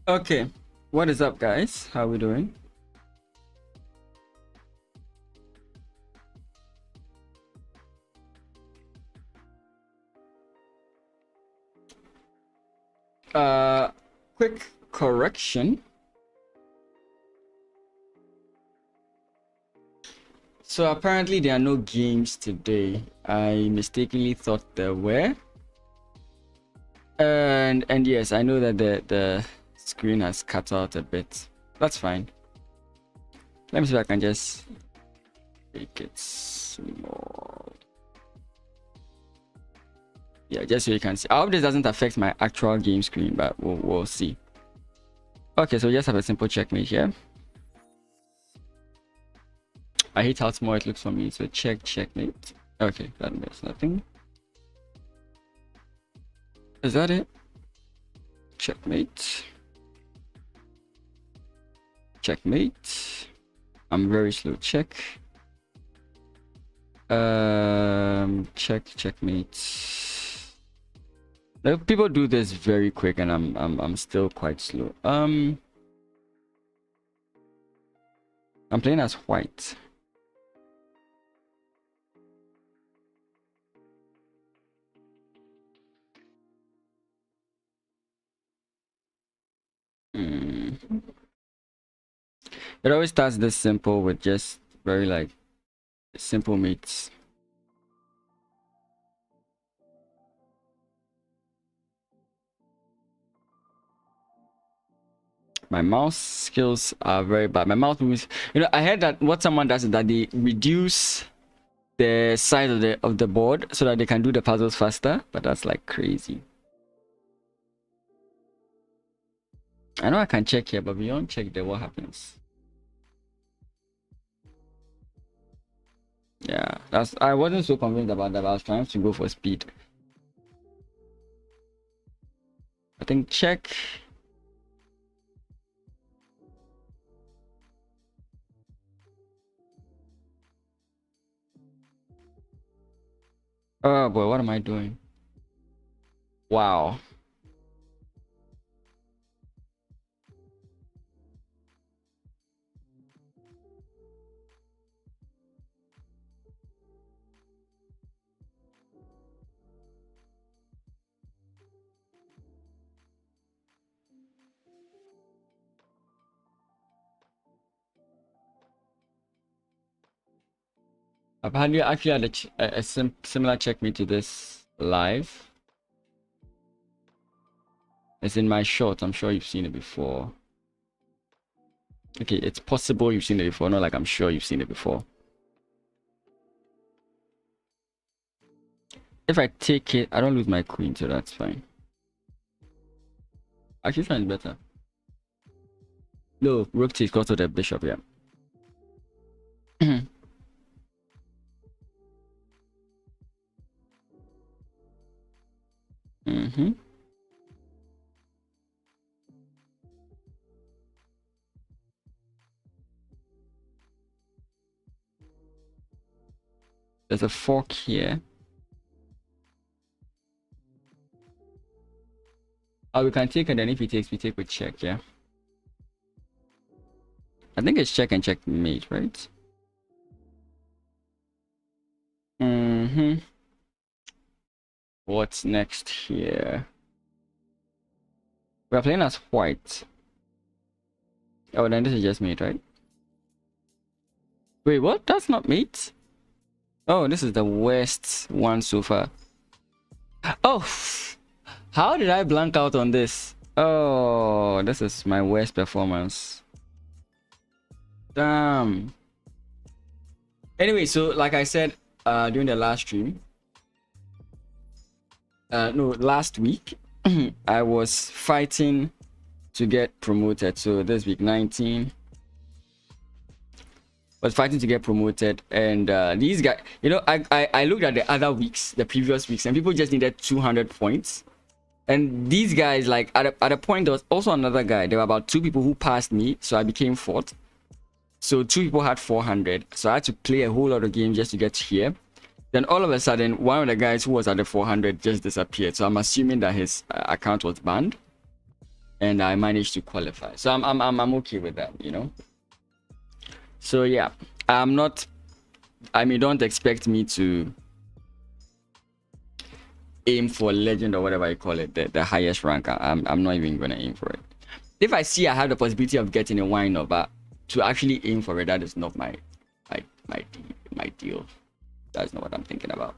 Okay, what is up, guys? How we doing? Quick correction. So apparently there are no games today. I mistakenly thought there were. And yes, I know that the screen has cut out a bit. That's fine. Let me see if I can just make it small. Yeah, just so you can see. I hope this doesn't affect my actual game screen, but we'll see. Okay, so we just have a simple checkmate here. I hate how small it looks for me, so checkmate. Okay, that makes nothing. Is that it? Checkmate. Checkmate. I'm very slow. Checkmate. People do this very quick, and I'm still quite slow. I'm playing as white. It always starts this simple with just very like simple mates. My mouse skills are very bad. My mouse moves. I heard that what someone does is that they reduce the size of the board so that they can do the puzzles faster, but that's like crazy. I know I can check here, but beyond check there, what happens? Yeah, I wasn't so convinced about that, but I was trying to go for speed. I think check. Oh boy, what am I doing? Wow. I've had actually had a similar checkmate to this live. It's in my short. I'm sure you've seen it before. Okay, it's possible you've seen it before. Not like I'm sure you've seen it before. If I take it, I don't lose my queen, so that's fine. Actually, this one is better. No, rook takes got to the bishop, yeah. There's a fork here. Oh, we can take it, and if he takes, we take with check, yeah. I think it's check and checkmate, right? What's next here? We're playing as white. Oh, then this is just mate, right? Wait, what? That's not mate? Oh, this is the worst one so far. Oh, how did I blank out on this? Oh, this is my worst performance. Damn. Anyway, so like I said during the last stream, last week, I was fighting to get promoted. So this week 19 was fighting to get promoted, and these guys, I looked at the other weeks, the previous weeks, and people just needed 200 points. And these guys, like at a point, there was also another guy. There were about 2 people who passed me, so I became 4th. So 2 people had 400, so I had to play a whole lot of games just to get here. Then all of a sudden, one of the guys who was at the 400 just disappeared. So I'm assuming that his account was banned. and I managed to qualify. So I'm okay with that, you know. So yeah, I'm not. I mean, don't expect me to aim for legend or whatever you call it, the highest rank. I'm not even gonna aim for it. If I see I have the possibility of getting a wine, but to actually aim for it, that is not my deal. That's not what I'm thinking about.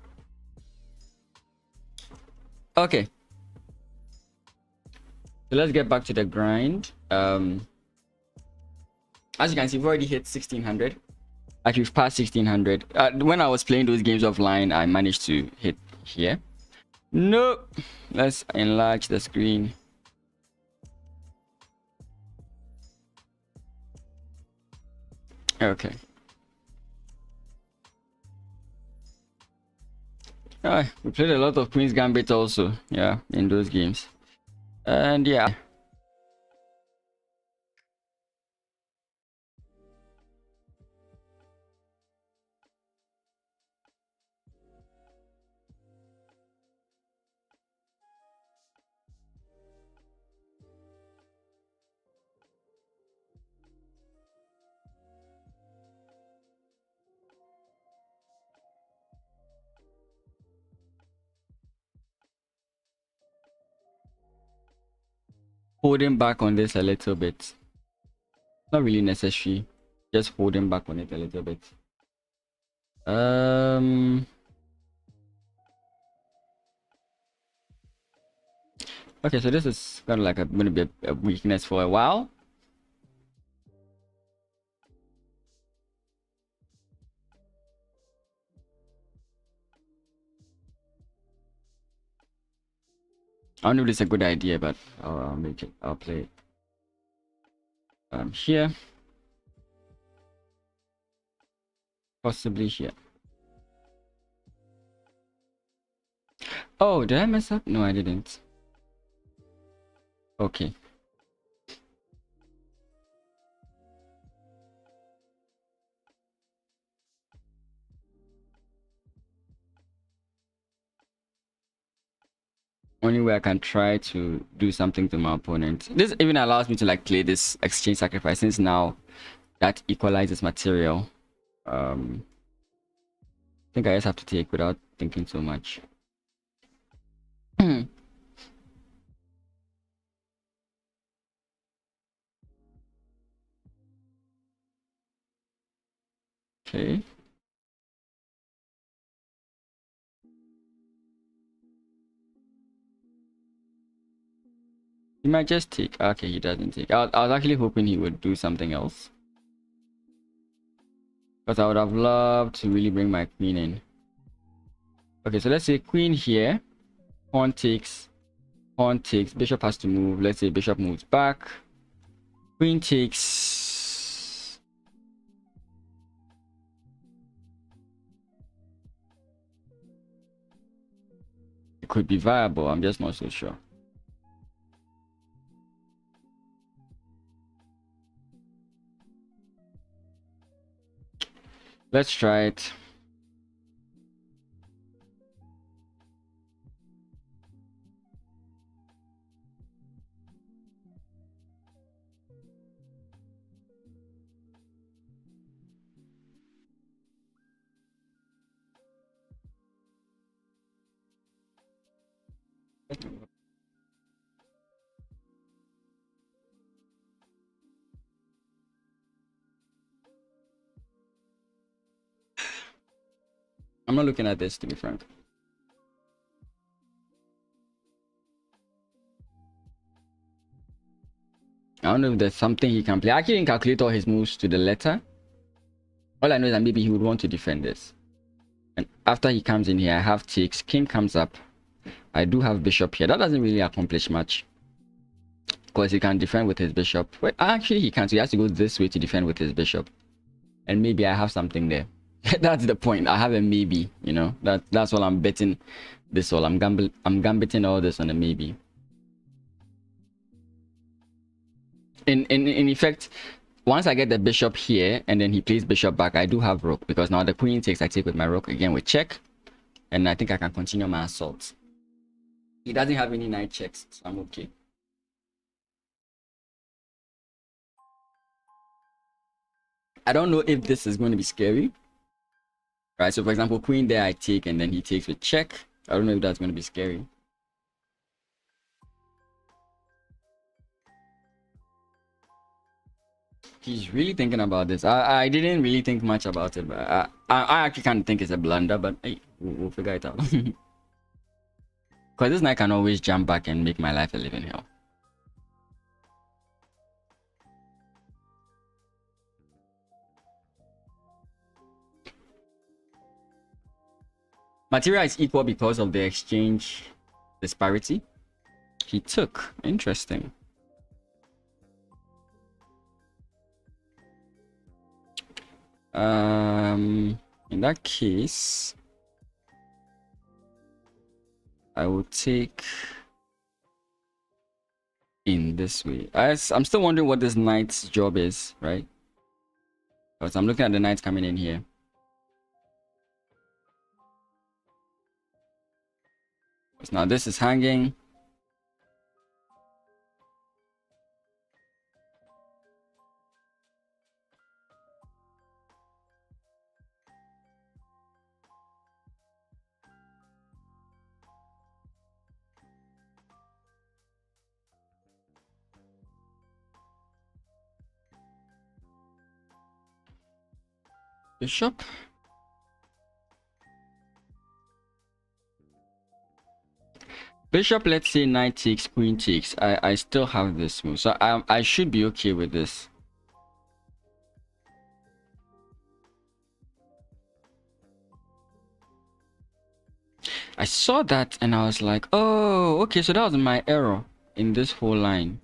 Okay, so let's get back to the grind. As you can see, we've already hit 1600. Actually, we've passed 1600. When I was playing those games offline, I managed to hit here. No, let's enlarge the screen. Okay. We played a lot of Queen's Gambit also, yeah, in those games. And yeah. Holding back on this a little bit. Not really necessary. Just holding back on it a little bit. Okay, so this is kind of like going to be a weakness for a while. I don't know if this is a good idea, but I'll make it. I'll play it. Here. Possibly here. Oh, did I mess up? No, I didn't. Okay. Only way I can try to do something to my opponent. This even allows me to like play this exchange sacrifice, since now that equalizes material. I think I just have to take without thinking so much. Okay. He might just take. Okay, he doesn't take. I was actually hoping he would do something else, because I would have loved to really bring my queen in. Okay, so let's say queen here. Pawn takes. Pawn takes. Bishop has to move. Let's say bishop moves back. Queen takes. It could be viable. I'm just not so sure. Let's try it. I'm not looking at this, to be frank. I don't know if there's something he can play. I actually didn't calculate all his moves to the letter. All I know is that maybe he would want to defend this. And after he comes in here, I have takes. King comes up. I do have bishop here. That doesn't really accomplish much, because he can defend with his bishop. Wait, actually he can't. So he has to go this way to defend with his bishop. And maybe I have something there. That's the point. I have a maybe, you know. That's all I'm betting this all. I'm gambiting all this on a maybe. In effect, once I get the bishop here and then he plays bishop back, I do have rook, because now the queen takes, I take with my rook again with check, and I think I can continue my assault. He doesn't have any knight checks, so I'm okay. I don't know if this is going to be scary. Right, so for example, queen there I take, and then he takes with check. I don't know if that's going to be scary. He's really thinking about this. I didn't really think much about it, but I actually kind of think it's a blunder, but hey, we'll figure it out. Because this knight can always jump back and make my life a living hell. Material is equal because of the exchange disparity. He took. Interesting. In that case, I will take in this way. I'm still wondering what this knight's job is, right? Because I'm looking at the knights coming in here. So now this is hanging. Bishop. Bishop, let's say knight takes, queen takes. I still have this move, so I should be okay with this. I saw that and I was like, oh, okay, so that was my error in this whole line.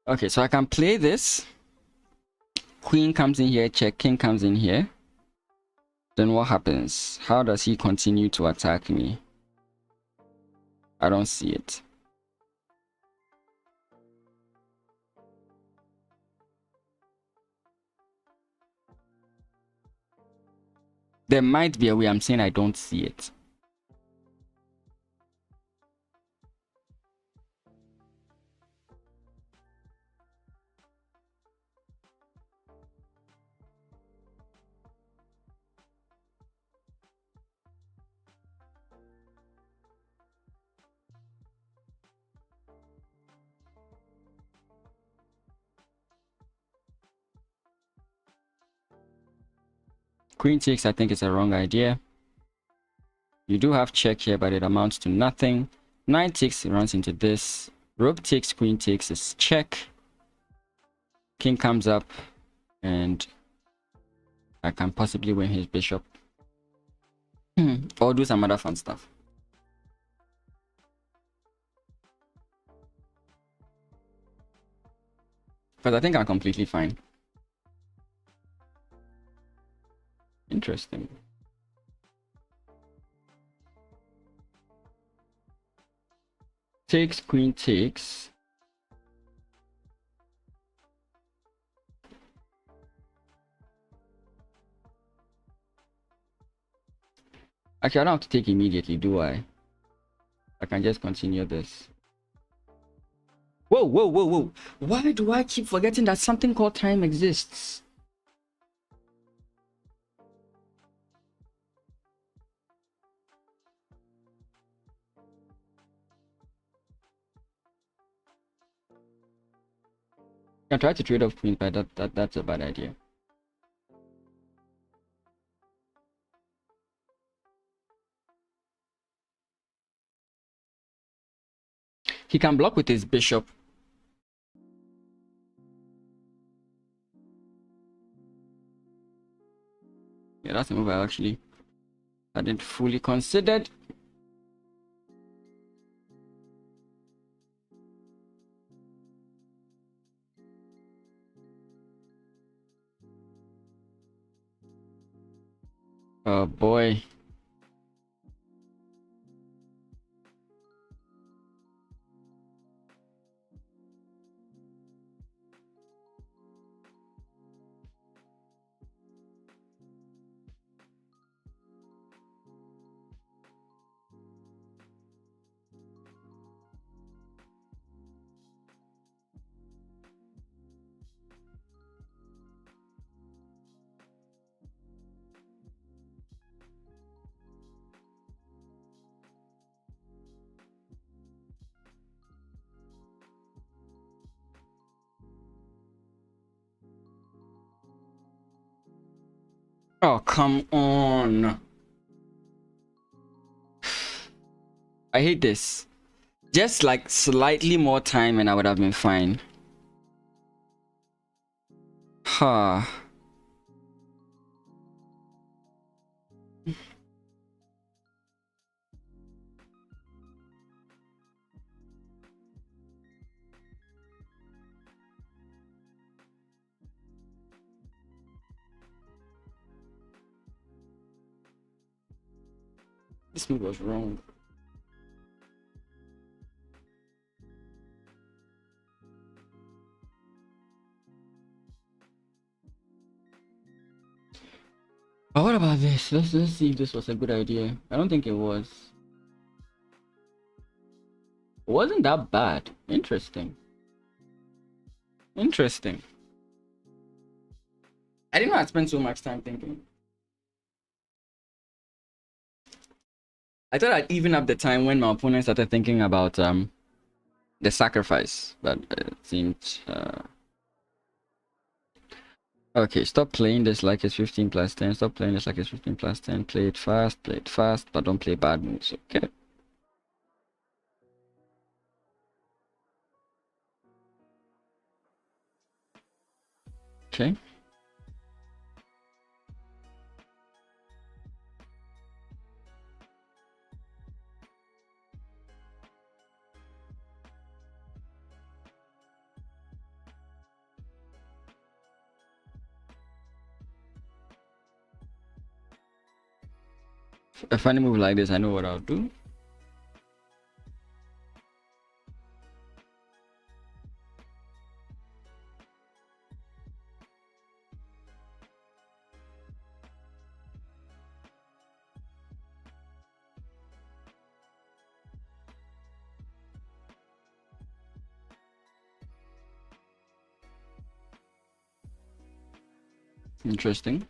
Okay, so I can play this. Queen comes in here, check, king comes in here. Then what happens? How does he continue to attack me? I don't see it. There might be a way. I'm saying I don't see it. Queen takes, I think, is a wrong idea. You do have check here, but it amounts to nothing. Knight takes, runs into this. Rook takes, queen takes is check. King comes up, and I can possibly win his bishop. Or do some other fun stuff. Because I think I'm completely fine. Interesting. Takes, queen takes. Actually, I don't have to take immediately, do I? I can just continue this. Whoa, whoa, whoa, whoa. Why do I keep forgetting that something called time exists? I try to trade off queens, but that's a bad idea. He can block with his bishop. Yeah, that's a move I actually hadn't fully considered. Oh boy. Oh, come on. I hate this. Just like slightly more time and I would have been fine. Huh. This move was wrong. But what about this? Let's see if this was a good idea. I don't think it was. It wasn't that bad. Interesting. Interesting. I didn't know I'd spend so much time thinking. I thought I'd even up the time when my opponent started thinking about the sacrifice, but it seemed okay. Stop playing this like it's 15 plus 10. Stop playing this like it's 15 plus 10. Play it fast, but don't play bad moves. Okay. Okay. A funny move like this, I know what I'll do. Interesting.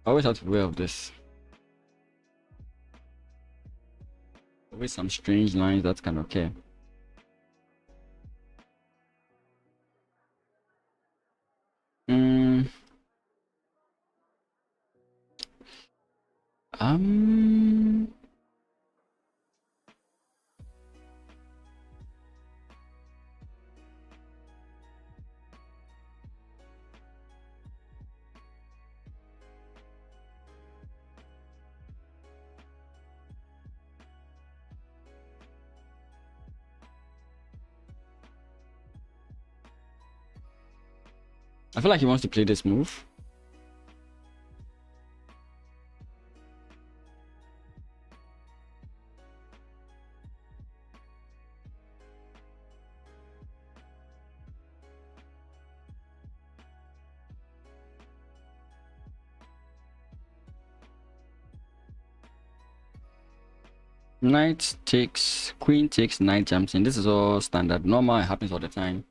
I always have to be aware of this. Always some strange lines. That's kind of okay. Mm, um. I feel like he wants to play this move. Knight takes, queen takes, knight jumps in. This is all standard. Normal, it happens all the time.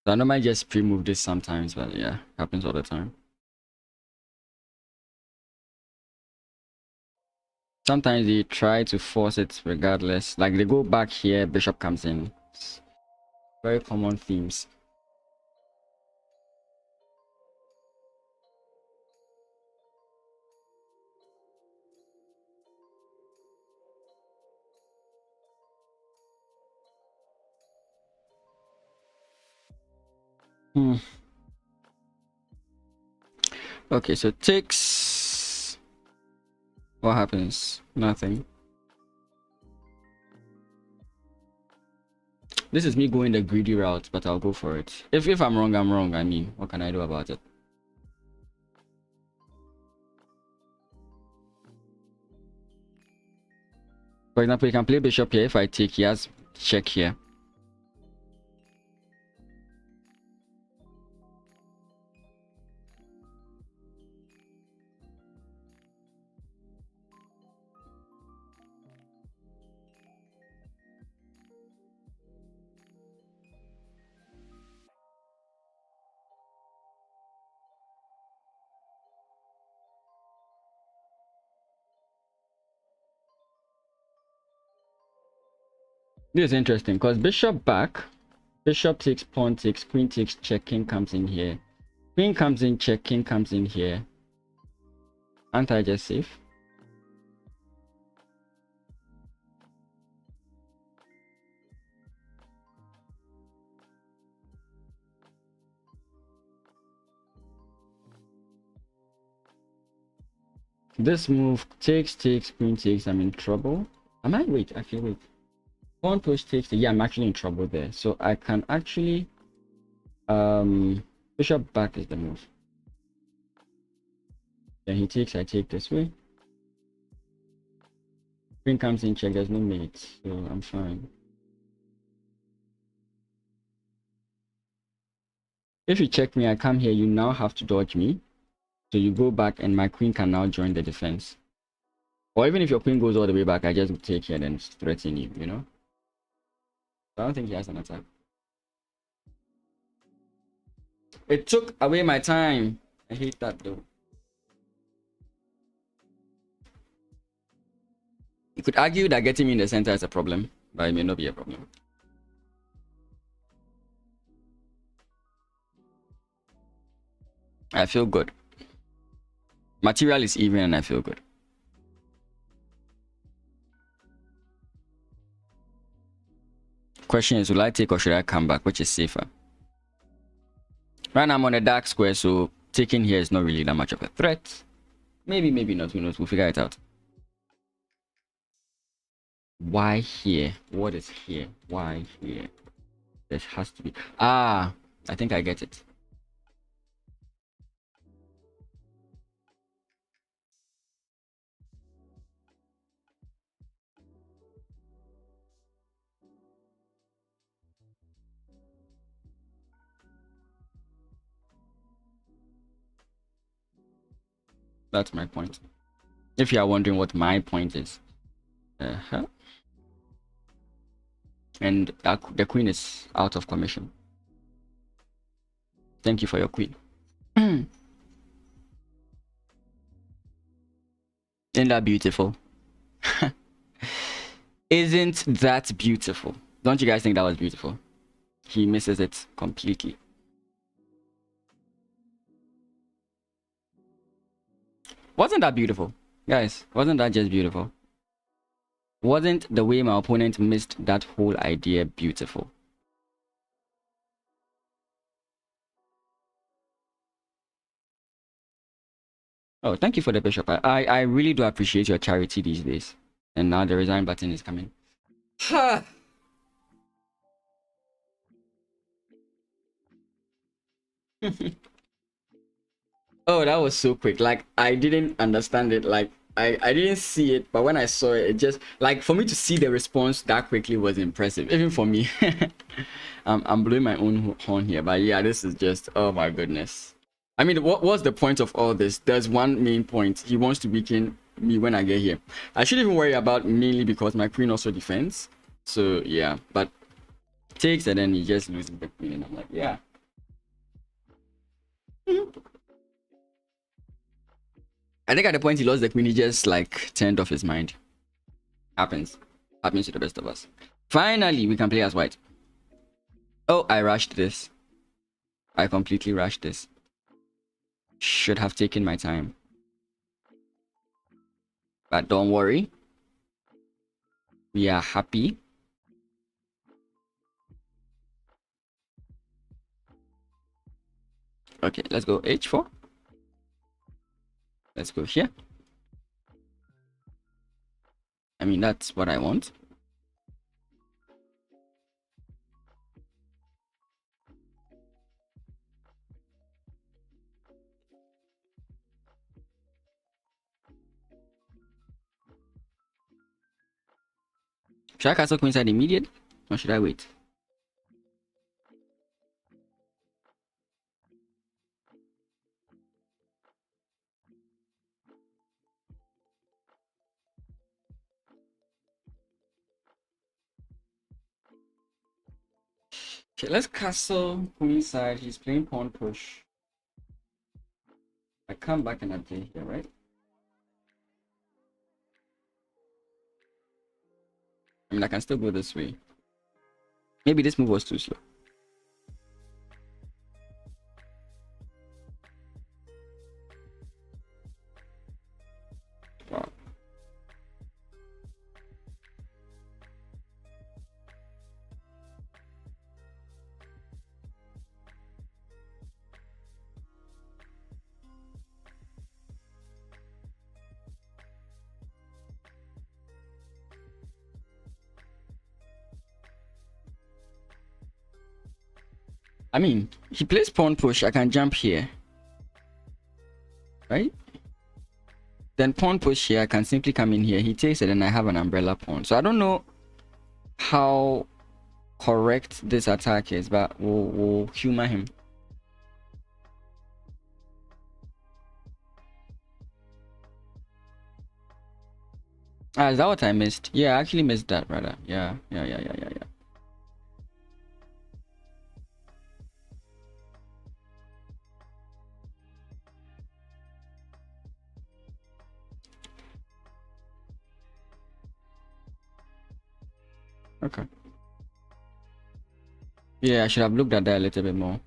So I normally just pre-move this sometimes, but yeah, happens all the time. Sometimes they try to force it regardless. Like they go back here, bishop comes in. It's very common themes. Hmm. Okay, so takes. What happens? Nothing. This is me going the greedy route, but I'll go for it. If I'm wrong, I'm wrong. I mean, what can I do about it? For example, you can play bishop here. If I take, he has check here. This is interesting because bishop back, bishop takes, pawn takes, queen takes, check, king comes in here. Queen comes in, check, king comes in here. Aren't I just safe? This move takes, queen takes, I'm in trouble. Am I? Wait, actually, wait. Pawn push takes, yeah, I'm actually in trouble there. So I can actually, bishop back is the move. Then he takes, I take this way. Queen comes in, check, there's no mate, so I'm fine. If you check me, I come here, you now have to dodge me. So you go back and my queen can now join the defense. Or even if your queen goes all the way back, I just take here and threaten you, you know? I don't think he has an attack. It took away my time. I hate that though. You could argue that getting me in the center is a problem, but it may not be a problem. I feel good. Material is even and I feel good. Question is, will I take or should I come back? Which is safer? Right now I'm on a dark square, so taking here is not really that much of a threat. Maybe, maybe not. Who knows? We'll figure it out. Why here? What is here? Why here? There has to be. Ah, I think I get it. That's my point. If you are wondering what my point is. And the queen is out of commission. Thank you for your queen. Isn't that beautiful? Isn't that beautiful? Don't you guys think that was beautiful? He misses it completely. Wasn't that beautiful? Guys, wasn't that just beautiful? Wasn't the way my opponent missed that whole idea beautiful? Oh, thank you for the bishop. I really do appreciate your charity these days. And now the resign button is coming. Oh, that was so quick. Like, I didn't understand it. Like, I didn't see it, but when I saw it, it just, like, for me to see the response that quickly was impressive. Even for me. I'm blowing my own horn here, but yeah, this is just, oh my goodness. I mean, what's the point of all this? There's one main point. He wants to weaken me when I get here. I shouldn't even worry about mainly because my queen also defends. So, yeah, but takes and then he just loses the queen, and I'm like, yeah. I think at the point he lost the queen, he just like turned off his mind. Happens to the best of us. Finally, we can play as white. Oh, I rushed this. I completely rushed this. Should have taken my time. But don't worry. We are happy. Okay, let's go h4. Let's go here. I mean, that's what I want. Should I castle queenside immediate? Or should I wait? Okay, let's castle queenside. He's playing pawn push. I come back and I play here, right? I mean, I can still go this way. Maybe this move was too slow. Wow. I mean, he plays pawn push. I can jump here, right? Then pawn push here. I can simply come in here. He takes it, and I have an umbrella pawn. So I don't know how correct this attack is, but we'll humor him. Ah, is that what I missed? Yeah, I actually missed that, brother. Yeah. Okay. Yeah, I should have looked at that a little bit more.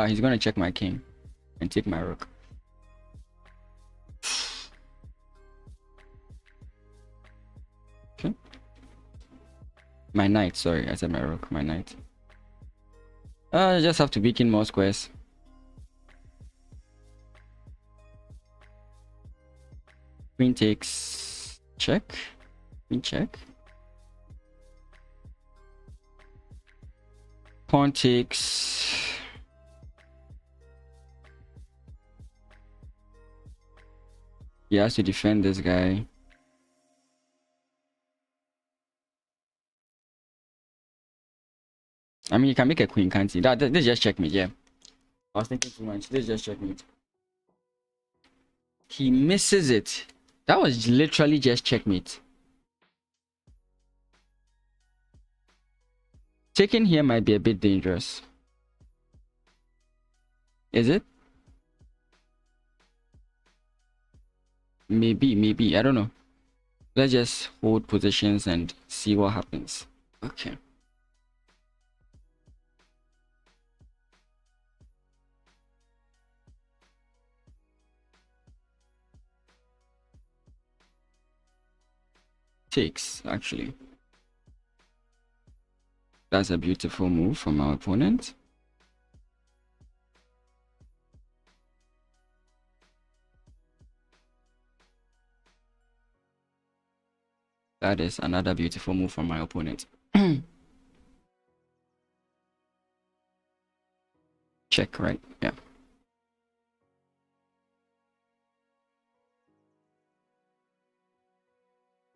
He's gonna check my king and take my rook. Okay. My knight, sorry, I said my rook, my knight. I just have to weaken more squares. Queen takes check. Queen check. Pawn takes. He has to defend this guy. I mean, you can make a queen, can't you? This just checkmate, yeah. I was thinking too much. This just checkmate. He misses it. That was literally just checkmate. Taking here might be a bit dangerous. Is it? Maybe. I don't know. Let's just hold positions and see what happens. Okay. Takes, actually. That's a beautiful move from our opponent. That is another beautiful move from my opponent. Check, right? Yeah.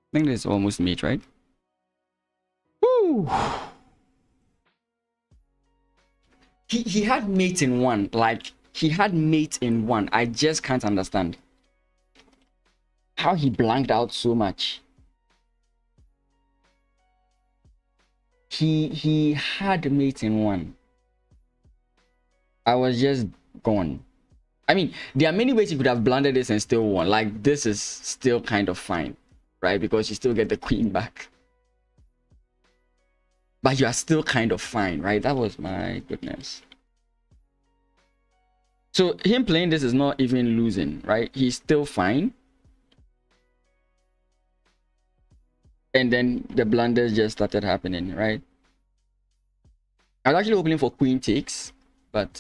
I think this is almost mate, right? Woo! He had mate in one. Like, he had mate in one. I just can't understand how he blanked out so much. He had mate in one. I was just gone. I mean, there are many ways you could have blundered this and still won. Like, this is still kind of fine, right? Because you still get the queen back. But you are still kind of fine, right? That was, my goodness. So him playing this is not even losing, right? He's still fine. And then the blunders just started happening, right? I was actually hoping for queen takes, but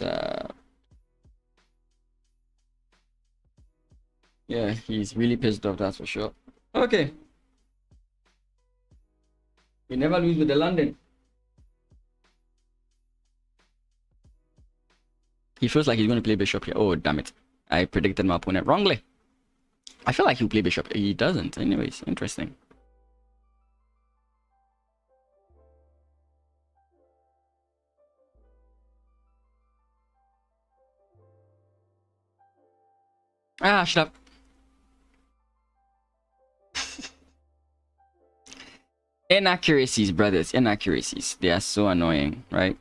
yeah, he's really pissed off, that's for sure. Okay. We never lose with the London. He feels like he's going to play bishop here. Oh, damn it. I predicted my opponent wrongly. I feel like he'll play bishop. He doesn't. Anyways, interesting. Ah, shut up. Inaccuracies, brothers. Inaccuracies. They are so annoying, right?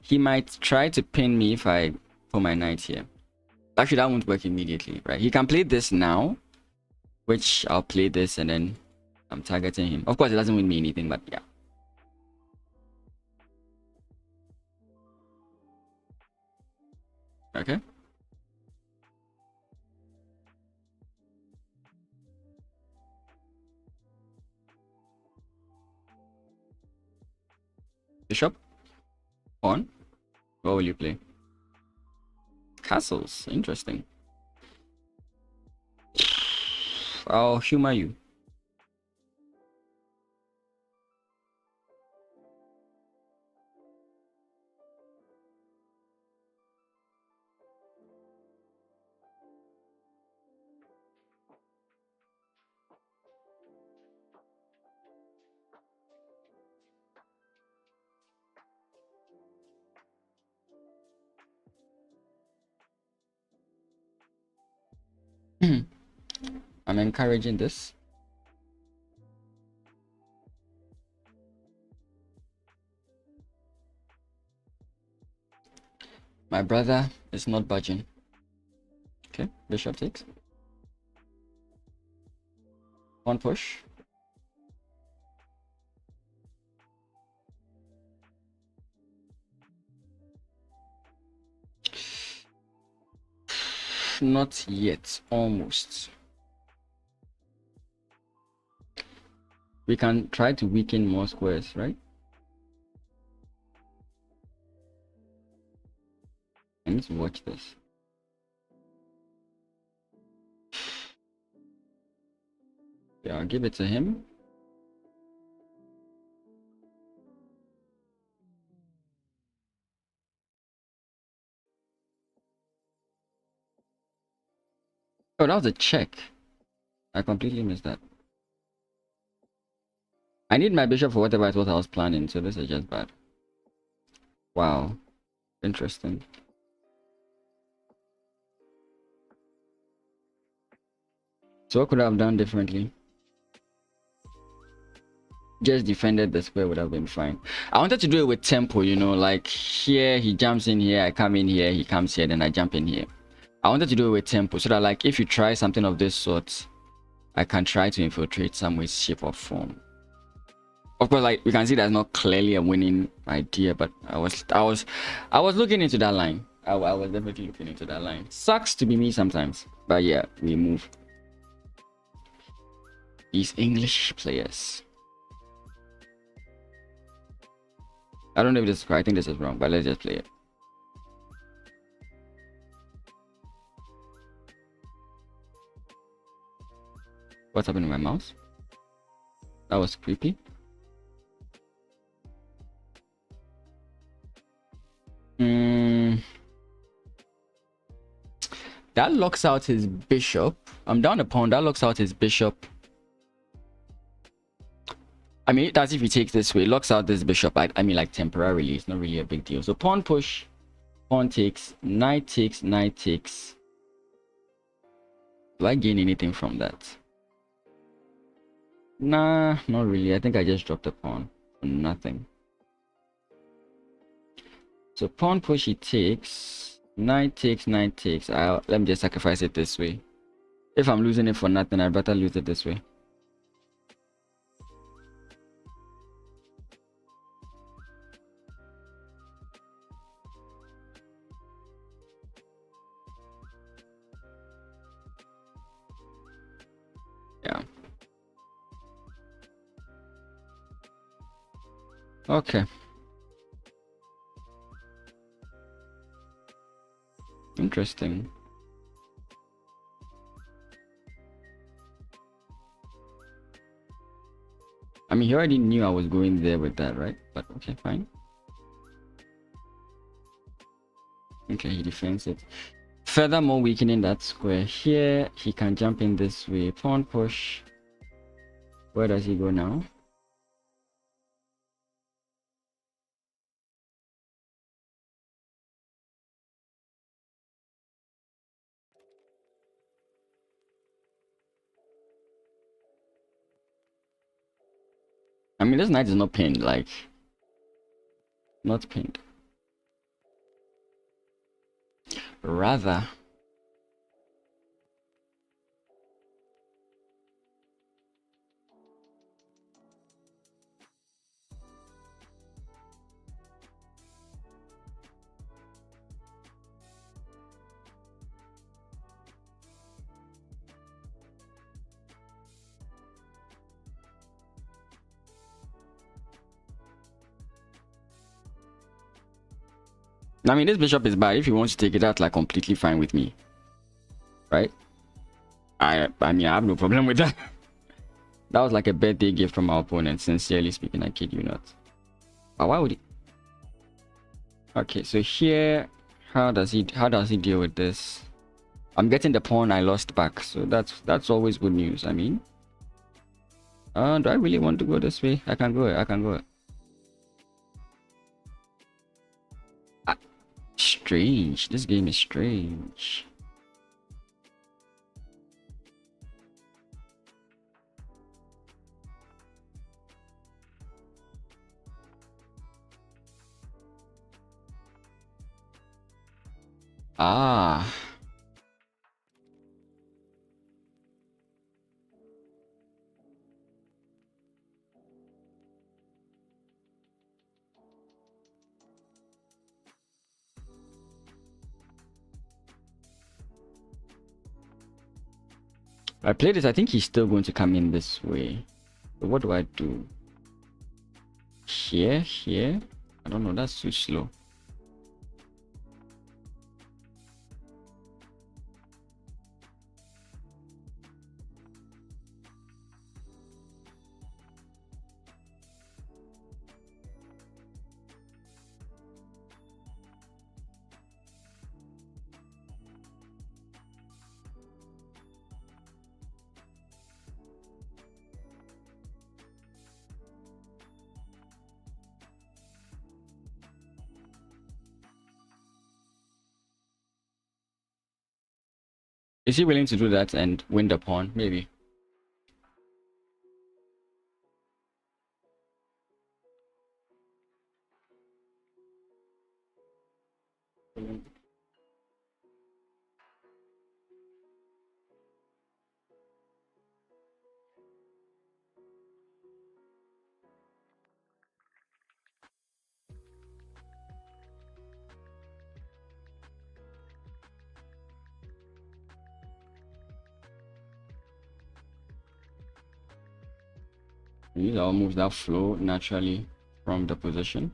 He might try to pin me if I put my knight here. Actually, that won't work immediately, right? He can play this now, which I'll play this and then I'm targeting him. Of course, it doesn't win me anything, but yeah. Okay. Bishop. Pawn. What will you play? Castles. Interesting. I'll humor you. I'm encouraging this. My brother is not budging. Okay, bishop takes. One push. Not yet. Almost. We can try to weaken more squares, right? I need to watch this. Yeah, I'll give it to him. Oh, that was a check. I completely missed that. I need my bishop for whatever I thought I was planning, so this is just bad. Wow. Interesting. So what could I have done differently? Just defended the square would have been fine. I wanted to do it with tempo, you know, like here he jumps in here, I come in here, he comes here, then I jump in here. I wanted to do it with tempo so that like if you try something of this sort, I can try to infiltrate some way, shape, or form. Of course, like we can see that's not clearly a winning idea, but I was looking into that line. I was definitely looking into that line. Sucks to be me sometimes, but yeah, we move. These English players. I don't know if this is correct. I think this is wrong, but let's just play it. What's happening to my mouse? That was creepy. That locks out his bishop. I'm down a pawn. That locks out his bishop. I mean, that's if he takes this way. Locks out this bishop. I mean, like temporarily. It's not really a big deal. So pawn push. Pawn takes. Knight takes. Knight takes. Do I gain anything from that? Nah, not really. I think I just dropped a pawn. Nothing. So pawn push he takes. Knight takes. Knight takes. Let me just sacrifice it this way. If I'm losing it for nothing, I'd better lose it this way. Yeah. Okay. Interesting. I mean, he already knew I was going there with that, right? But okay, fine. Okay, he defends it. Furthermore, weakening that square here, he can jump in this way. Pawn push. Where does he go now? I mean, this knight is not pinned, like, not pinned. Rather, I mean, this bishop is bad. If you want to take it out, like, completely fine with me, right? I mean, I have no problem with that. That was like a birthday gift from our opponent. Sincerely speaking, I kid you not. But why would he? Okay, so here, how does he deal with this? I'm getting the pawn I lost back, so that's always good news. I mean, do I really want to go this way? I can go. Strange. This game is strange. Ah. I play this. I think he's still going to come in this way. So what do I do? Here? I don't know. That's too slow. Is he willing to do that and win the pawn? Maybe. These all moves that flow naturally from the position.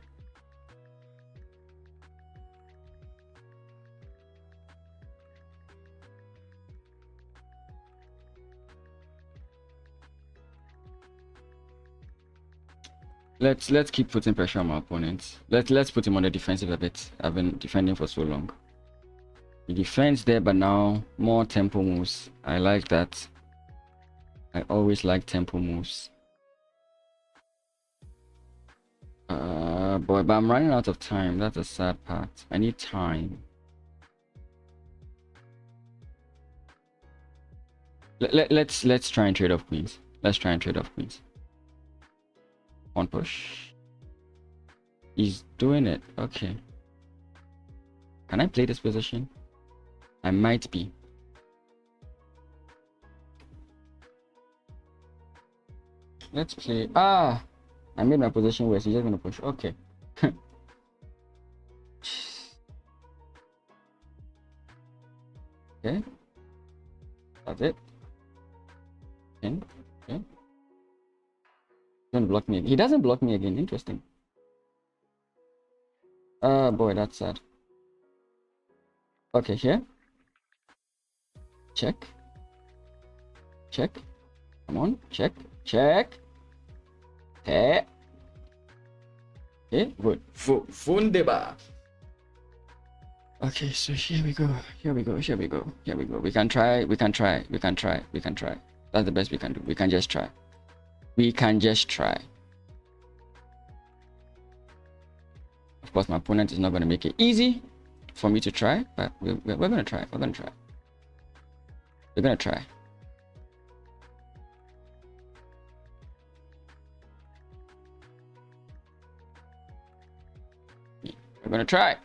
Let's keep putting pressure on my opponents. Let's put him on the defensive a bit. I've been defending for so long. He defends there, but now more tempo moves. I like that. I always like tempo moves. Boy, but I'm running out of time. That's a sad part. I need time. Let's try and trade off queens. Let's try and trade off queens. One push. He's doing it. Okay. Can I play this position? I might be. Let's play. Ah! I made my position worse. He's just gonna push. Okay. Okay. That's it. Okay. Don't block me. He doesn't block me again. Interesting. Boy, that's sad. Okay, here. Check. Come on. Check. Okay, good. Fundeba. Okay, so here we go. We can try. That's the best we can do. We can just try. Of course, my opponent is not going to make it easy for me to try, but we're going to try. We're going to try. gonna try.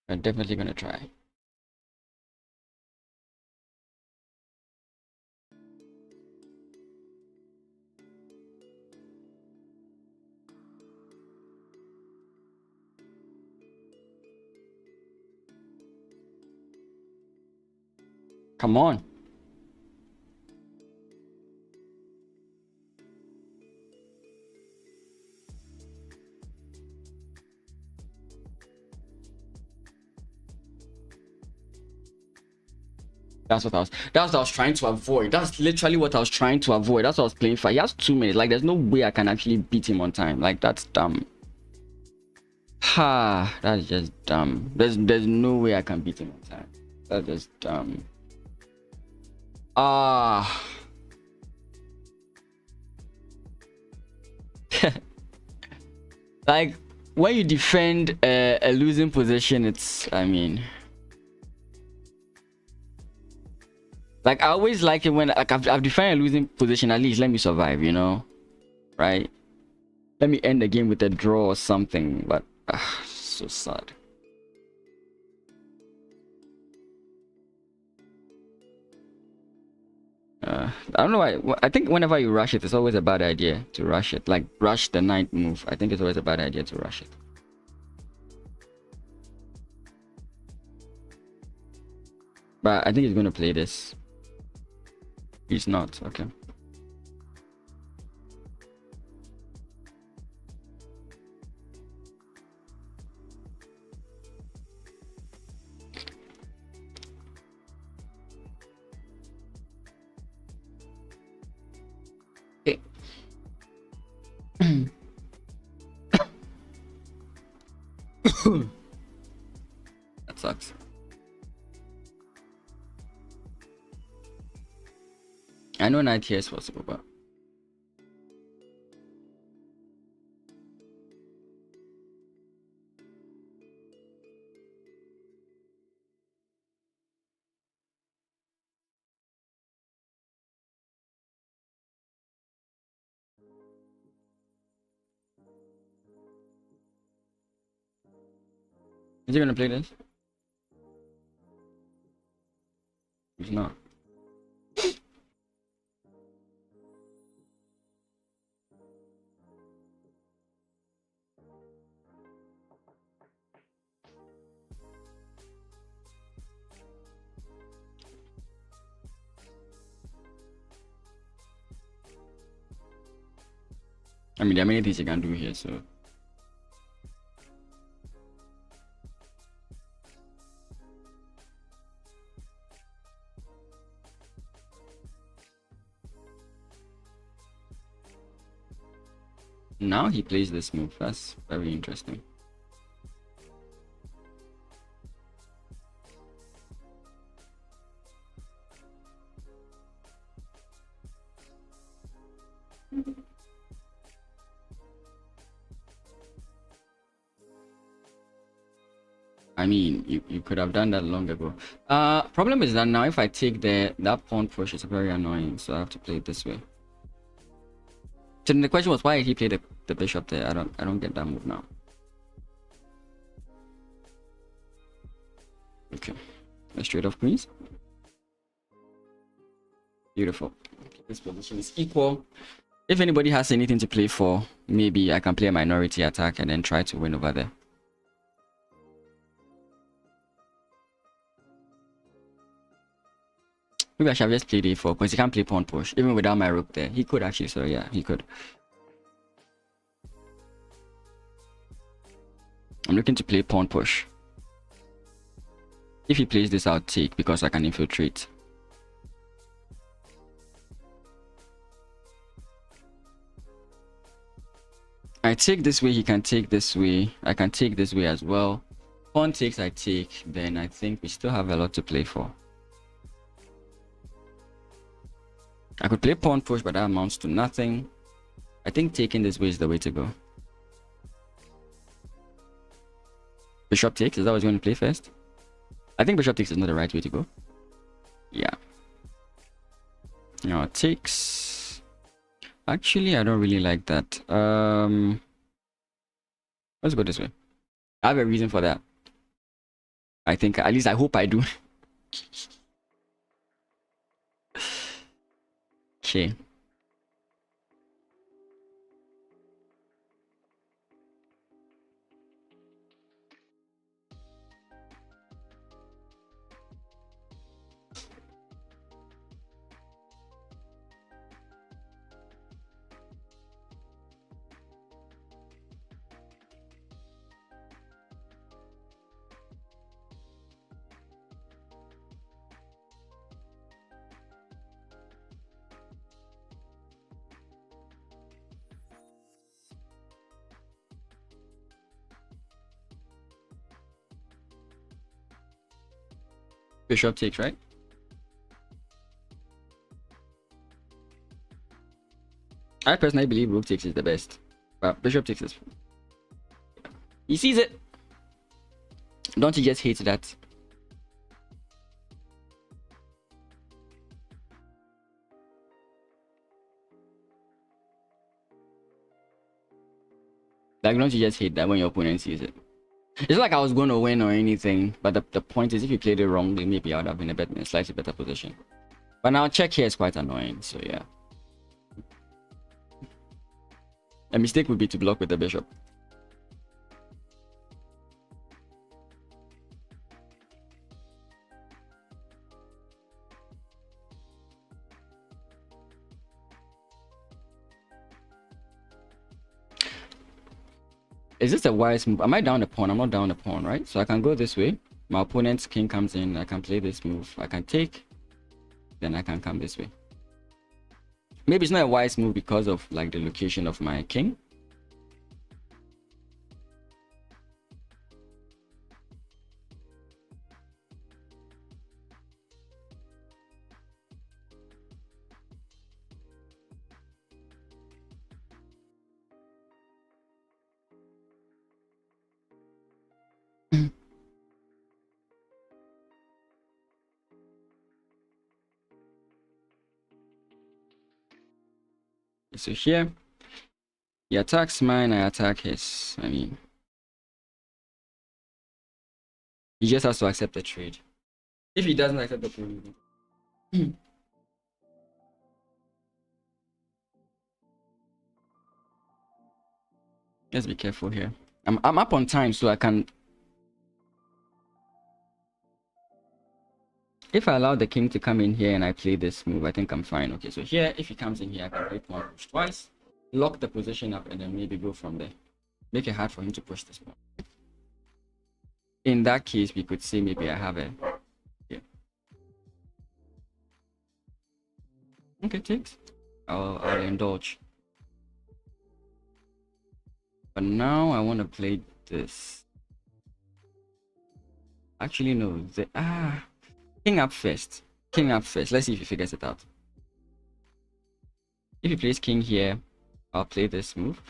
I'm definitely gonna try. Come on. That's what I was trying to avoid. That's literally what I was trying to avoid. That's what I was playing for. He has 2 minutes. Like, there's no way I can actually beat him on time. Like, that's dumb. Ha, that's just dumb. There's no way I can beat him on time. That's just dumb. Ah. Like, when you defend a losing position, it's, I mean, like, I always like it when, like, I've defined a losing position. At least let me survive, you know, right? Let me end the game with a draw or something. But so sad. I don't know why. I think whenever you rush it, it's always a bad idea to rush it. Like, rush the knight move. I think it's always a bad idea to rush it. But I think he's going to play this. He's not. Okay. Okay. That sucks. I know knight here is possible, but is he gonna play this? He's not. I mean, there are many things you can do here, so. Now he plays this move. That's very interesting. I mean, you could have done that long ago. Problem is that now if I take that pawn push, it's very annoying, so I have to play it this way. So then the question was, why did he play the bishop there? I don't get that move now. Okay, let's trade off queens. Beautiful. This position is equal. If anybody has anything to play for, maybe I can play a minority attack and then try to win over there. Maybe I should have just played a4 because he can't play pawn push even without my rook there. He could actually, so yeah, he could. I'm looking to play pawn push. If he plays this, I'll take because I can infiltrate. I take this way, he can take this way. I can take this way as well. Pawn takes, I take. Then I think we still have a lot to play for. I could play pawn push, but that amounts to nothing. I think taking this way is the way to go. Bishop takes, is that what you're going to play first? I think bishop takes is not the right way to go. Yeah. Now it takes. Actually, I don't really like that. Let's go this way. I have a reason for that. I think, at least I hope I do. Okay. Bishop takes, right? I personally believe rook takes is the best, but bishop takes is. He sees it. Don't you just hate that? Like, don't you just hate that when your opponent sees it? It's not like I was going to win or anything, but the point is, if you played it wrongly, maybe I would have been in a slightly better position. But now check here is quite annoying, so yeah. A mistake would be to block with the bishop. Is this a wise move? Am I down a pawn? I'm not down a pawn, right? So I can go this way. My opponent's king comes in. I can play this move. I can take. Then I can come this way. Maybe it's not a wise move because of like the location of my king. So here, he attacks mine, I attack his. I mean, he just has to accept the trade. If he doesn't accept the trade, let's be careful here. I'm up on time, so I can. If I allow the king to come in here and I play this move, I think I'm fine. Okay, so here, if he comes in here, I can play pawn push twice, lock the position up, and then maybe go from there. Make it hard for him to push this pawn. In that case, we could say maybe I have a. Yeah. Okay, takes. I'll indulge. But now I want to play this. Actually, no. King up first. King up first. Let's see if he figures it out. If he plays king here, I'll play this move.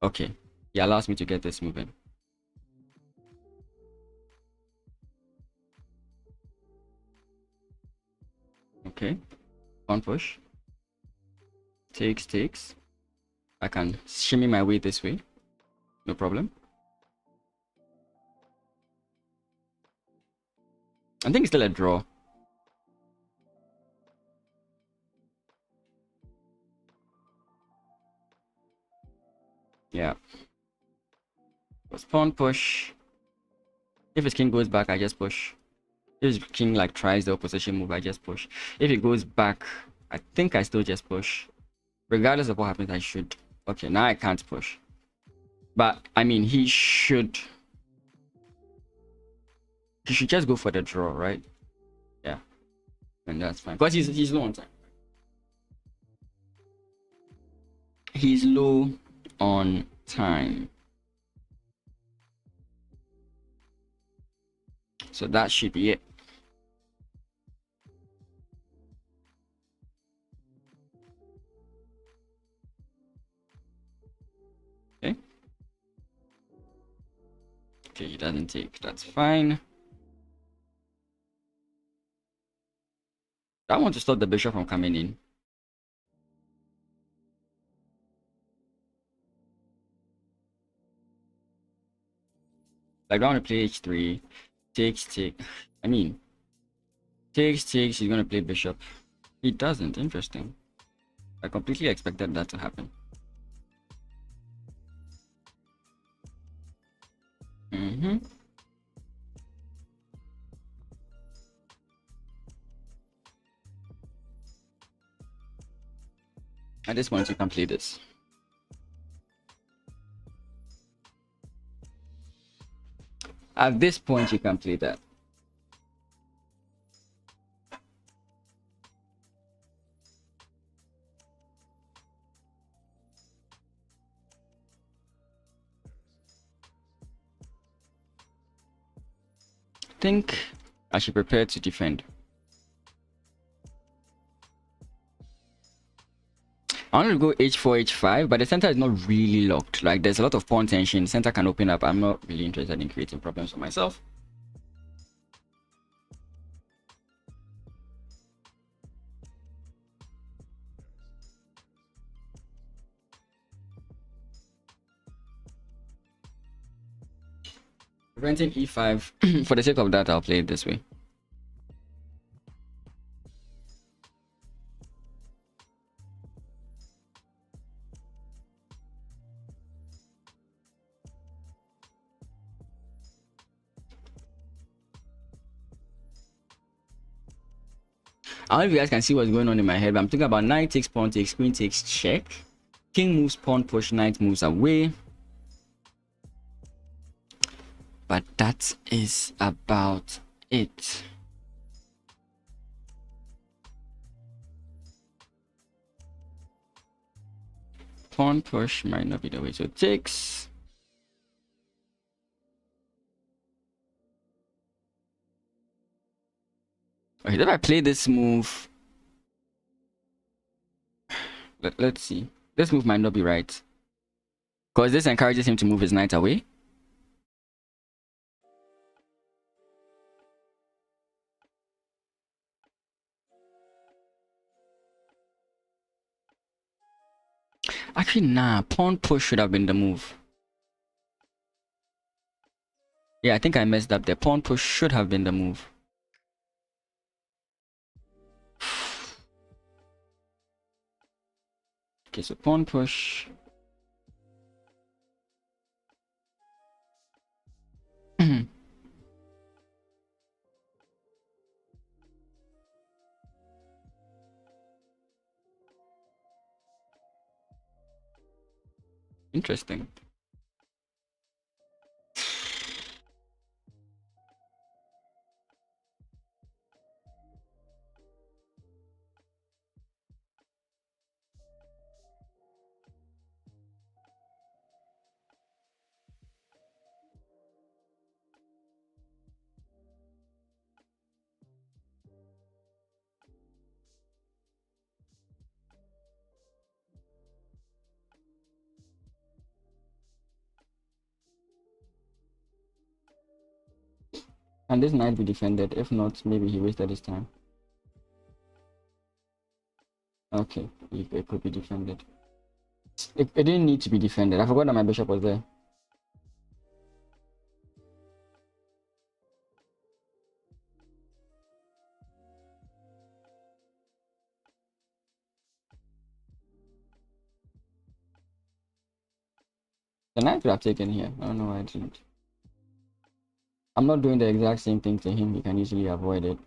Okay. He allows me to get this move in. Okay. Pawn push. Takes. I can shimmy my way this way. No problem. I think it's still a draw. Yeah. Was pawn push. If his king goes back, I just push. If his king like tries the opposition move, I just push. If he goes back, I think I still just push. Regardless of what happens, I should. Okay, now I can't push. But I mean, he should just go for the draw, right? Yeah. And that's fine. Because he's low on time. He's low on time. So that should be it. Okay. Okay, he doesn't take. That's fine. I want to stop the bishop from coming in. Like, I want to play h3, takes, take. I mean, takes, takes. He's gonna play bishop. He doesn't. Interesting. I completely expected that to happen. At this point, you can play this. At this point, you can play that. I think I should prepare to defend. I want to go h4, h5, but the center is not really locked. Like, there's a lot of pawn tension. Center can open up. I'm not really interested in creating problems for myself. Preventing e5. For the sake of that, I'll play it this way. I don't know if you guys can see what's going on in my head, but I'm thinking about knight takes, pawn takes, queen takes, check. King moves, pawn push, knight moves away. But that is about it. Pawn push might not be the way, so it takes. Okay, if I play this move, let's see. This move might not be right, because this encourages him to move his knight away. Actually, nah, pawn push should have been the move. Yeah, I think I messed up there. Pawn push should have been the move. Okay, so pawn push. Interesting. And this knight be defended. If not, maybe he wasted his time. Okay, it could be defended. It didn't need to be defended. I forgot that my bishop was there. The knight could have taken here. I don't know why I didn't. I'm not doing the exact same thing to him. He can easily avoid it.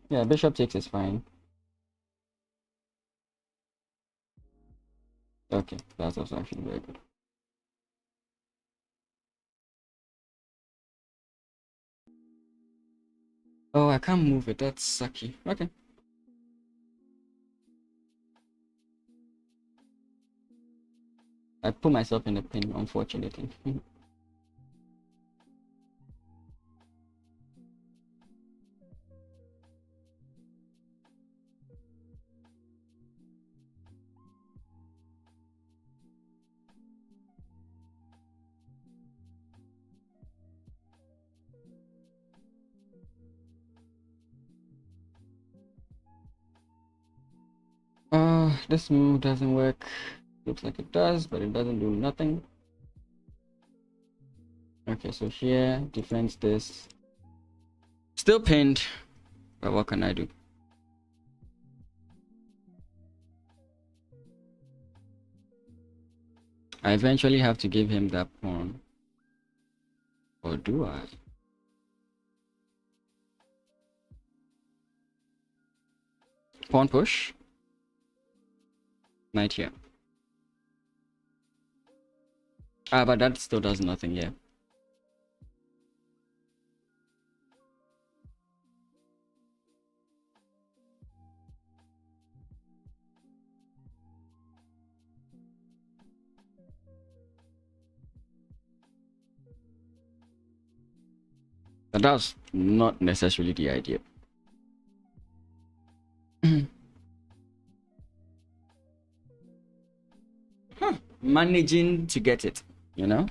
Yeah, bishop takes is fine. Okay, that's also actually very good. Oh, I can't move it. That's sucky. Okay. I put myself in a pin, unfortunately. This move doesn't work. Looks like it does, but it doesn't do nothing. Okay, so here, defense this. Still pinned, but what can I do? I eventually have to give him that pawn. Or do I? Pawn push. Knight here. Ah, but that still does nothing, yeah. But that's not necessarily the idea. Managing to get it, you know?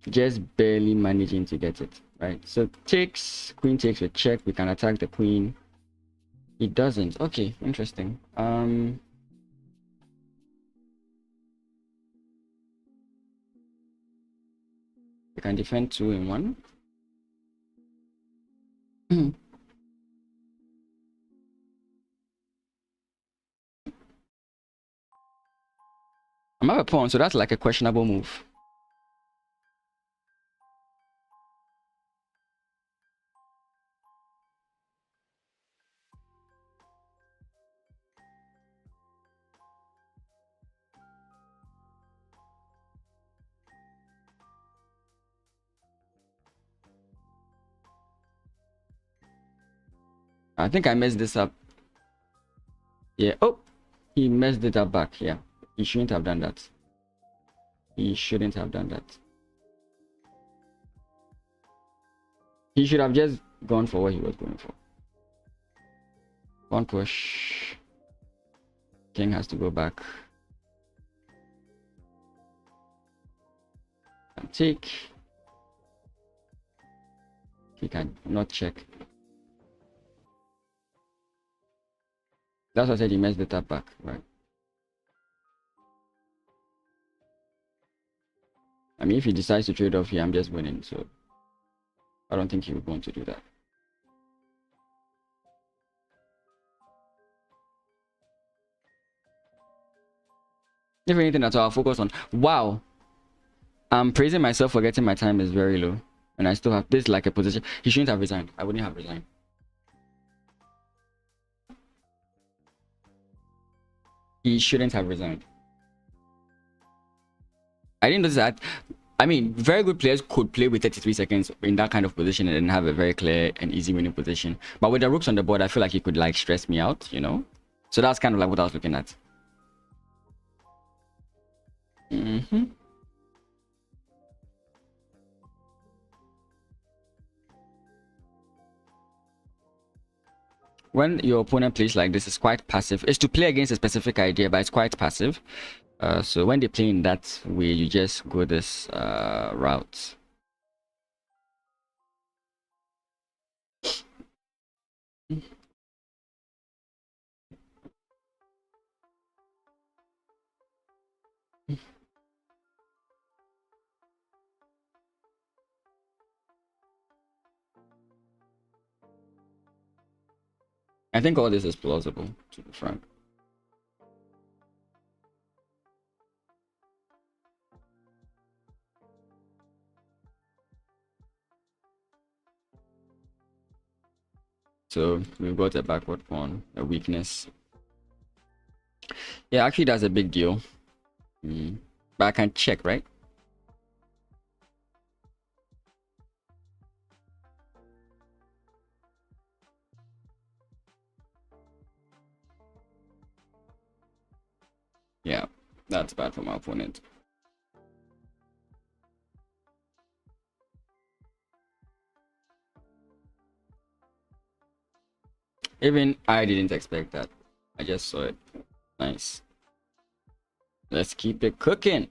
Just barely managing to get it, right? So takes, queen takes with check. We can attack the queen. It doesn't. Okay, interesting. We can defend 2 in 1. I'm out a pawn, so that's like a questionable move. I think I messed this up. Yeah. Oh, he messed it up back. Yeah. He shouldn't have done that. He shouldn't have done that. He should have just gone for what he was going for. One push. King has to go back. And take. He can not check. That's what I said, he messed it up back, right? I mean, if he decides to trade off here, I'm just winning, so I don't think he would want to do that. If anything at all, I'll focus on. Wow, I'm praising myself for getting my time is very low, and I still have this like a position. He shouldn't have resigned. I wouldn't have resigned. He shouldn't have resigned. I didn't notice that. I mean, very good players could play with 33 seconds in that kind of position and then have a very clear and easy winning position. But with the rooks on the board, I feel like he could like stress me out, you know? So that's kind of like what I was looking at. When your opponent plays like this, it's quite passive. It's to play against a specific idea, but it's quite passive. So when they play in that way, you just go this route. I think all this is plausible, to be frank. So we've got a backward pawn, a weakness. Yeah, actually that's a big deal. But I can check, right? Yeah, that's bad for my opponent. Even I didn't expect that. I just saw it. Nice. Let's keep it cooking.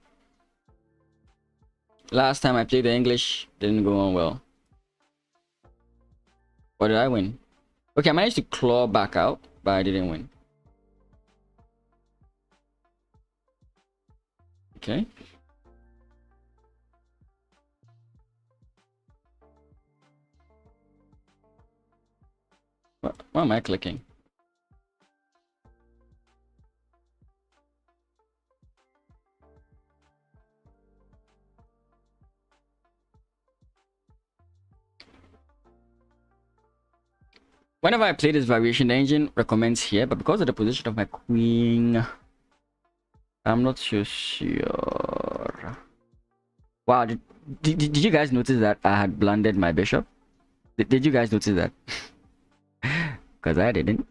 Last time I played the English, didn't go on well. Or did I win? Okay, I managed to claw back out, but I didn't win. Okay. What am I clicking? Whenever I play this variation, the engine recommends here, but because of the position of my queen, I'm not so sure. Wow, did you guys notice that I had blundered my bishop? Did you guys notice that? Because I didn't.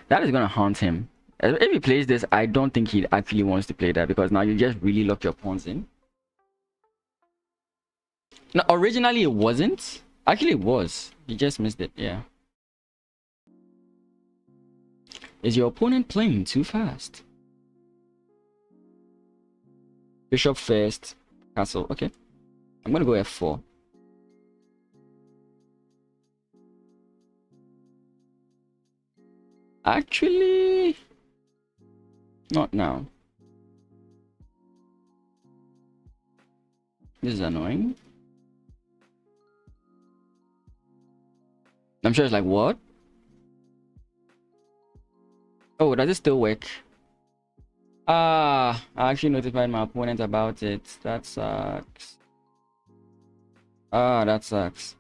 That is gonna haunt him. If he plays this, I don't think he actually wants to play that, because now you just really lock your pawns in. No, originally it wasn't. Actually, it was. You just missed it. Yeah. Is your opponent playing too fast? Bishop first, castle. Okay. I'm gonna go f4. Actually, not now. This is annoying. I'm sure it's like, what? Oh, does it still work? Ah, I actually notified my opponent about it. That sucks. Ah, that sucks.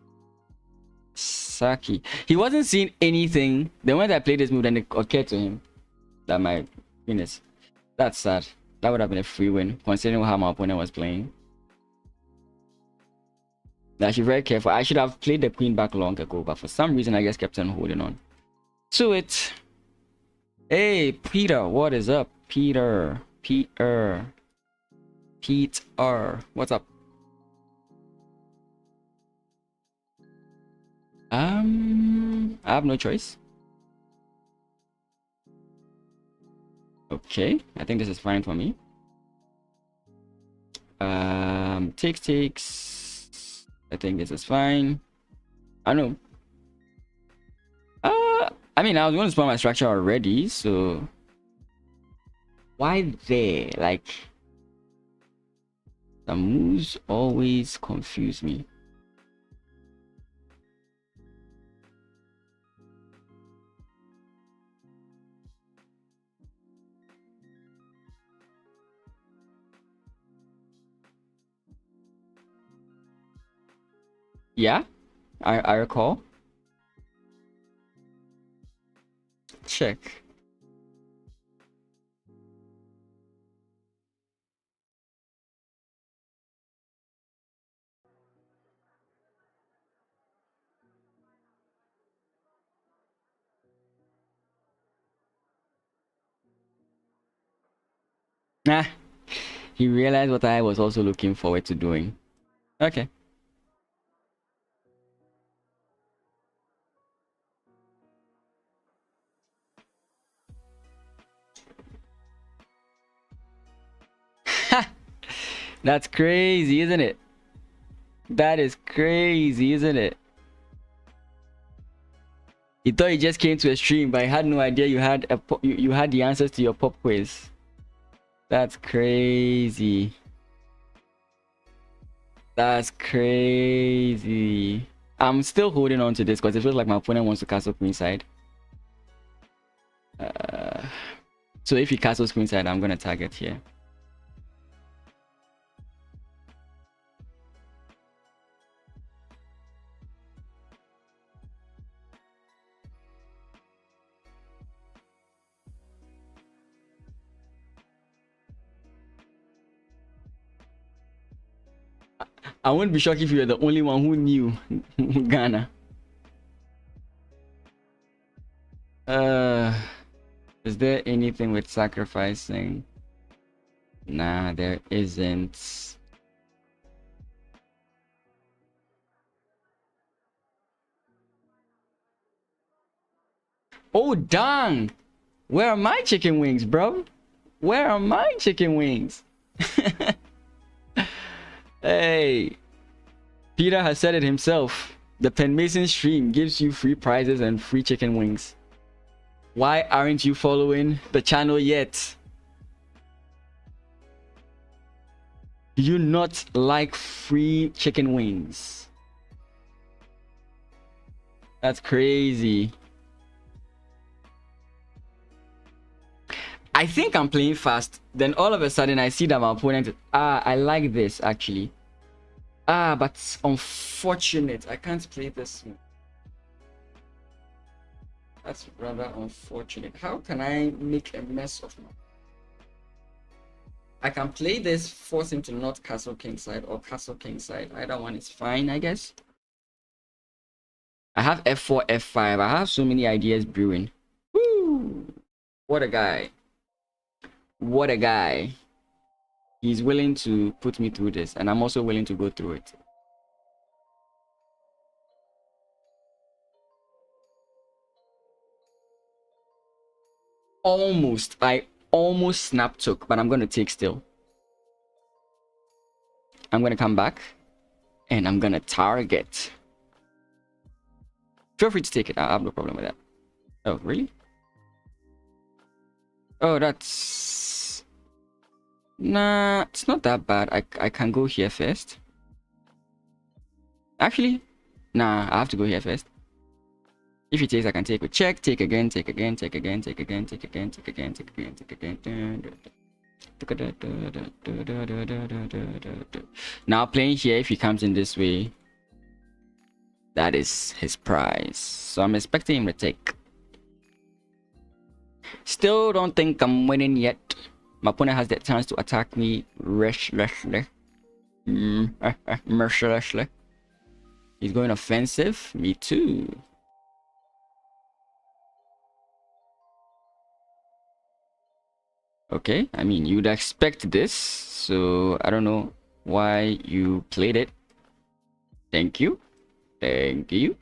Saki. He wasn't seeing anything. Then when I played this move, then it occurred to him that my goodness. That's sad. That would have been a free win, considering how my opponent was playing. I should be very careful. I should have played the queen back long ago, but for some reason I just kept on holding on to it. Hey, Peter, what is up? Peter. What's up? I have no choice. Okay, I think this is fine for me. Takes. I think this is fine. I know. I mean, I was going to spawn my structure already, so why there? Like, the moves always confuse me. Yeah, I recall. Check. Ah, he realized what I was also looking forward to doing. Okay. That's crazy, isn't it? That is crazy, isn't it? He thought he just came to a stream, but I had no idea you had you had the answers to your pop quiz. That's crazy. That's crazy. I'm still holding on to this because it feels like my opponent wants to castle queenside. So if he castles queenside, I'm gonna target here. I wouldn't be shocked if you're the only one who knew Ghana. Is there anything with sacrificing? Nah, there isn't. Oh, dang! Where are my chicken wings, bro? Where are my chicken wings? Hey, Peter has said it himself. The Pen Mason stream gives you free prizes and free chicken wings. Why aren't you following the channel yet? Do you not like free chicken wings? That's crazy. I think I'm playing fast. Then all of a sudden I see that my opponent... I like this actually. But it's unfortunate. I can't play this one. That's rather unfortunate. How can I make a mess of my... I can play this, force him to not castle kingside or castle kingside. Either one is fine, I guess. I have f4, f5. I have so many ideas brewing. Woo! What a guy. What a guy. He's willing to put me through this, and I'm also willing to go through it. Almost. I almost snap took, but I'm going to take still. I'm going to come back, and I'm going to target. Feel free to take it. I have no problem with that. Oh, really? Oh, that's... Nah, it's not that bad. I can go here first. Actually, nah, I have to go here first. If he takes, I can take with check, take again, take again, take again, take again, take again, take again, take again, take again. Now playing here, if he comes in this way, that is his prize. So I'm expecting him to take. Still don't think I'm winning yet. My opponent has the chance to attack me mercilessly. Mercilessly. He's going offensive. Me too. Okay, I mean, you'd expect this. So I don't know why you played it. Thank you. Thank you.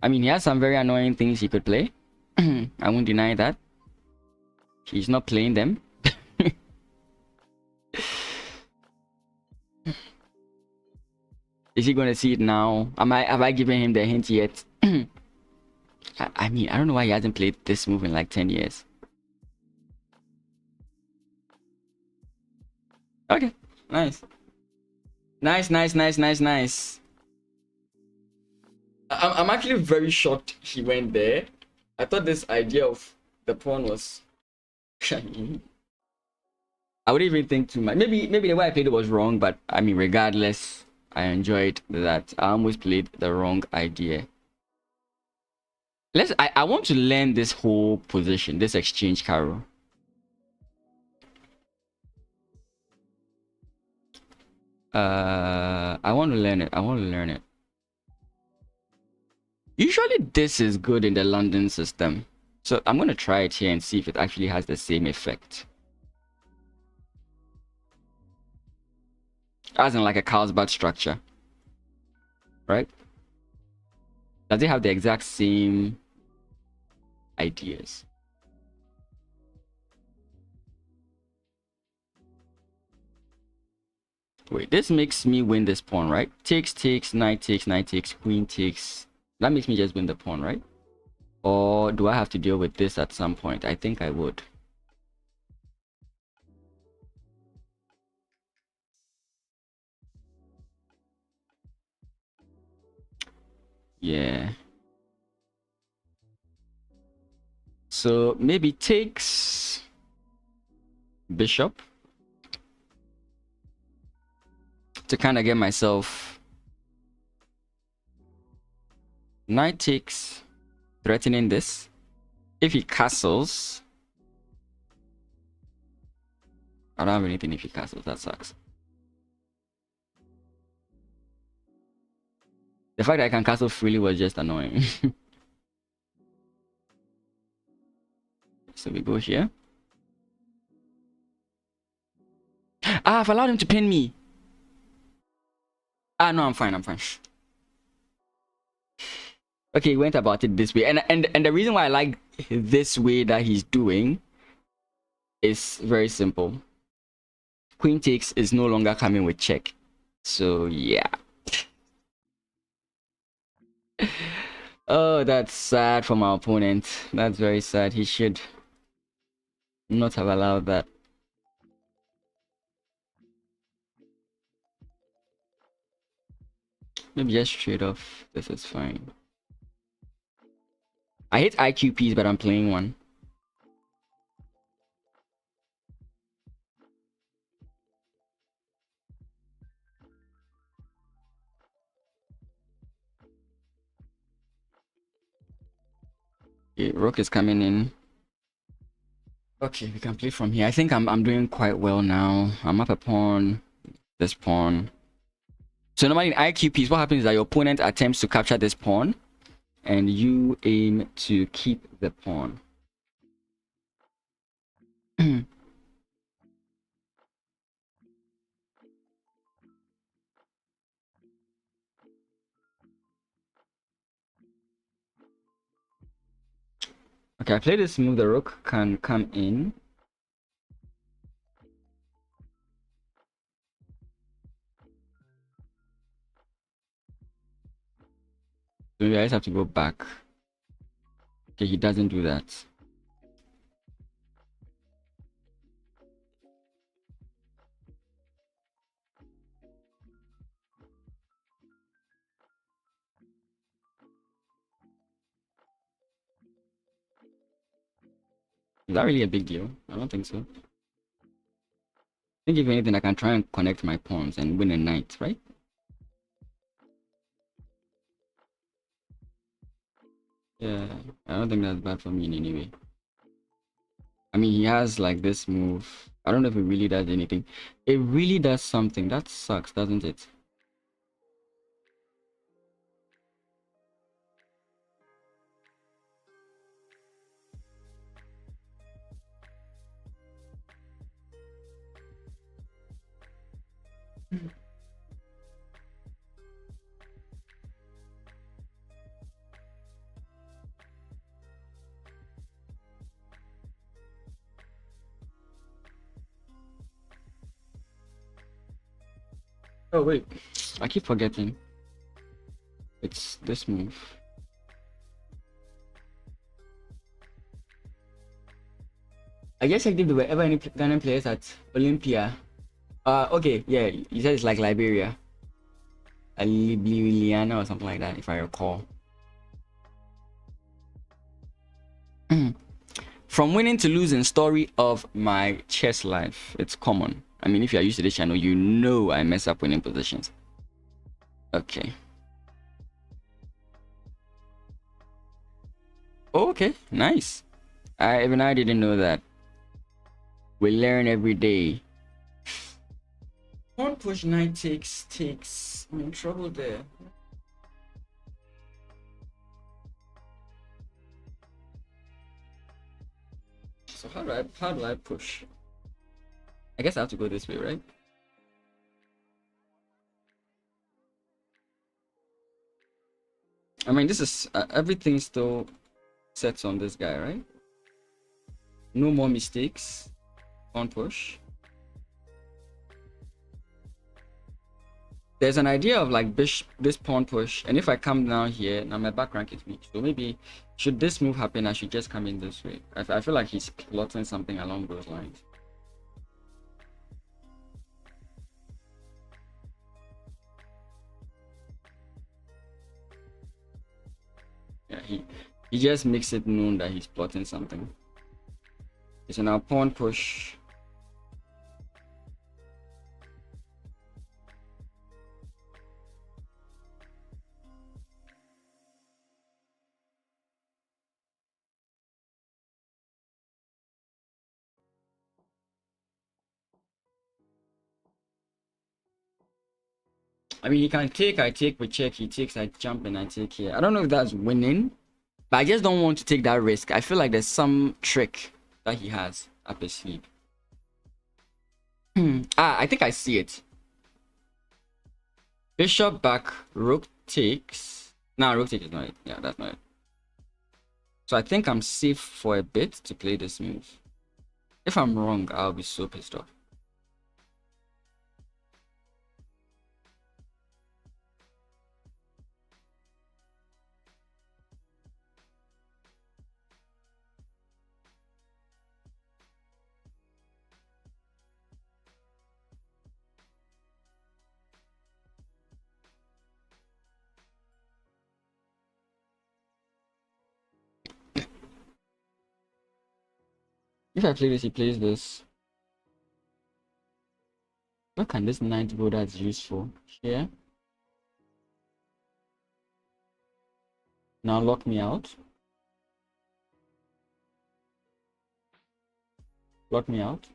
I mean, he has some very annoying things he could play. I won't deny that. He's not playing them. Is he going to see it now? Have I given him the hint yet? I mean, I don't know why he hasn't played this move in like 10 years. Okay, nice. Nice. I'm actually very shocked he went there. I thought this idea of the pawn was... I wouldn't even think too much. Maybe the way I played it was wrong, but I mean, regardless, I enjoyed that. I almost played the wrong idea. I want to learn this whole position, this exchange carol. I want to learn it. Usually this is good in the London system. So I'm going to try it here and see if it actually has the same effect. As in like a Carlsbad structure. Right? Does it have the exact same ideas? Wait, this makes me win this pawn, right? Takes, knight takes, queen takes. That makes me just win the pawn, right? Or do I have to deal with this at some point? I think I would. Yeah. So maybe takes bishop to kind of get myself. Knight takes, threatening this. If he castles, I don't have anything if he castles. That sucks. The fact that I can castle freely was just annoying. So we go here. I've allowed him to pin me. No, I'm fine. Okay, he went about it this way. And the reason why I like this way that he's doing is very simple. queen takes is no longer coming with check. So yeah. Oh, that's sad for my opponent. That's very sad. He should not have allowed that. Maybe just straight off. This is fine. I hate IQPs, but I'm playing one. Okay, rook is coming in. Okay, we can play from here. I think I'm doing quite well now. I'm up a pawn. This pawn. So normally in IQPs, what happens is that your opponent attempts to capture this pawn, and you aim to keep the pawn. Okay, I play this move. The rook can come in. So maybe I just have to go back. Okay, he doesn't do that. Is that really a big deal? I don't think so. I think if anything, I can try and connect my pawns and win a knight, right? Yeah, I don't think that's bad for me in any way. I mean, he has like this move. I don't know if it really does anything. It really does something. That sucks, doesn't it? Oh wait, I keep forgetting. It's this move. I just checked if there were ever any Ghanaian players at Olympia. Okay, yeah, you said it's like Liberia, Liliana or something like that, if I recall. From winning to losing, story of my chess life. It's common. I mean, if you are used to this channel, you know I mess up winning positions. Okay. Okay, nice. I didn't know that. We learn every day. Pawn push knight takes. I'm in trouble there. So how do I push? I guess I have to go this way, right? I mean, this is everything still sets on this guy, right? No more mistakes. Pawn push. There's an idea of like this pawn push, and if I come down here, now my back rank is weak. So maybe should this move happen, I should just come in this way. I feel like he's plotting something along those lines. Yeah, he just makes it known that he's plotting something. Okay, so now pawn push. I mean, he can take, I take, we check, he takes, I jump, and I take here. I don't know if that's winning, but I just don't want to take that risk. I feel like there's some trick that he has up his sleeve. I think I see it. Bishop back, rook takes. Nah, rook takes is not it. Yeah, that's not it. So I think I'm safe for a bit to play this move. If I'm wrong, I'll be so pissed off. If I play this, he plays this. What can this knight go that's useful? Here. Now lock me out. Lock me out.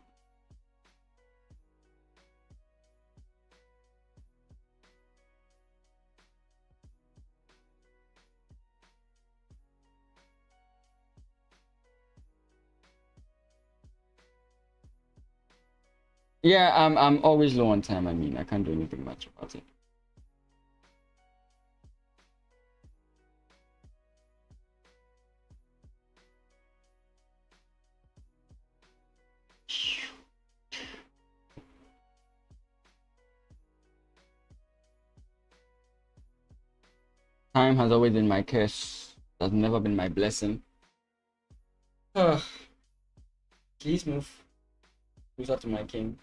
Yeah, I'm always low on time. I mean, I can't do anything much about it. Time has always been my curse. Has never been my blessing. Ugh. Please move closer to my king.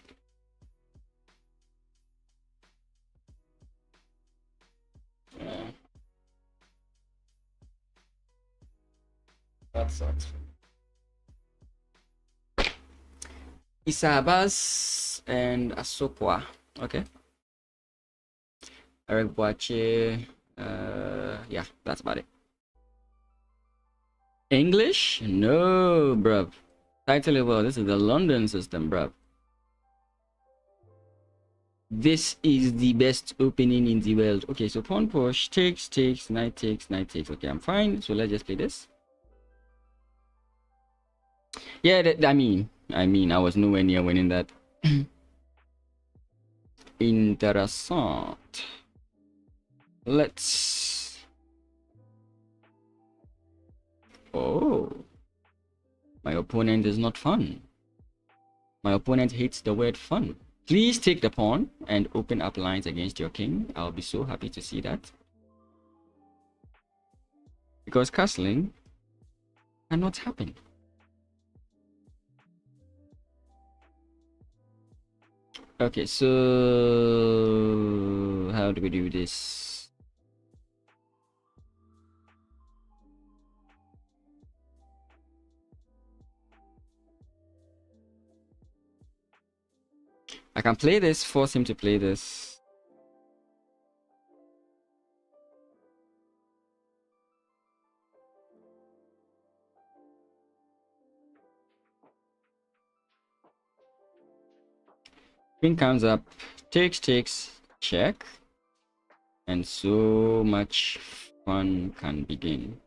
Yeah. That sucks. Isabas and Asopwa. Okay. Eric Boache. Yeah, that's about it. English? No, bruv. Title level. This is the London system, bruv. This is the best opening in the world. Okay, so pawn push, takes, knight takes, knight takes. Okay, I'm fine. So let's just play this. Yeah, I mean, I was nowhere near winning that. Interessant. Let's. Oh. My opponent is not fun. My opponent hates the word fun. Please take the pawn and open up lines against your king. I'll be so happy to see that. Because castling cannot happen. Okay, so how do we do this? I can play this, force him to play this. Queen comes up, takes, check, and so much fun can begin.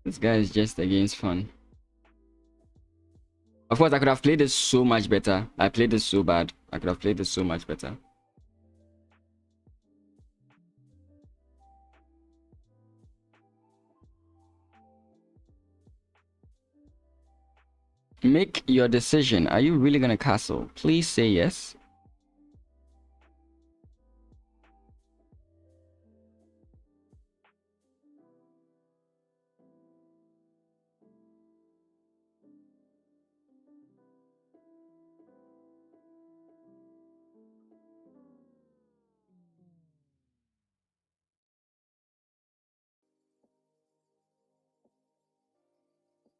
This guy is just against fun. Of course, I could have played this so much better. I played this so bad. I could have played this so much better. Make your decision. Are you really gonna castle? Please say yes.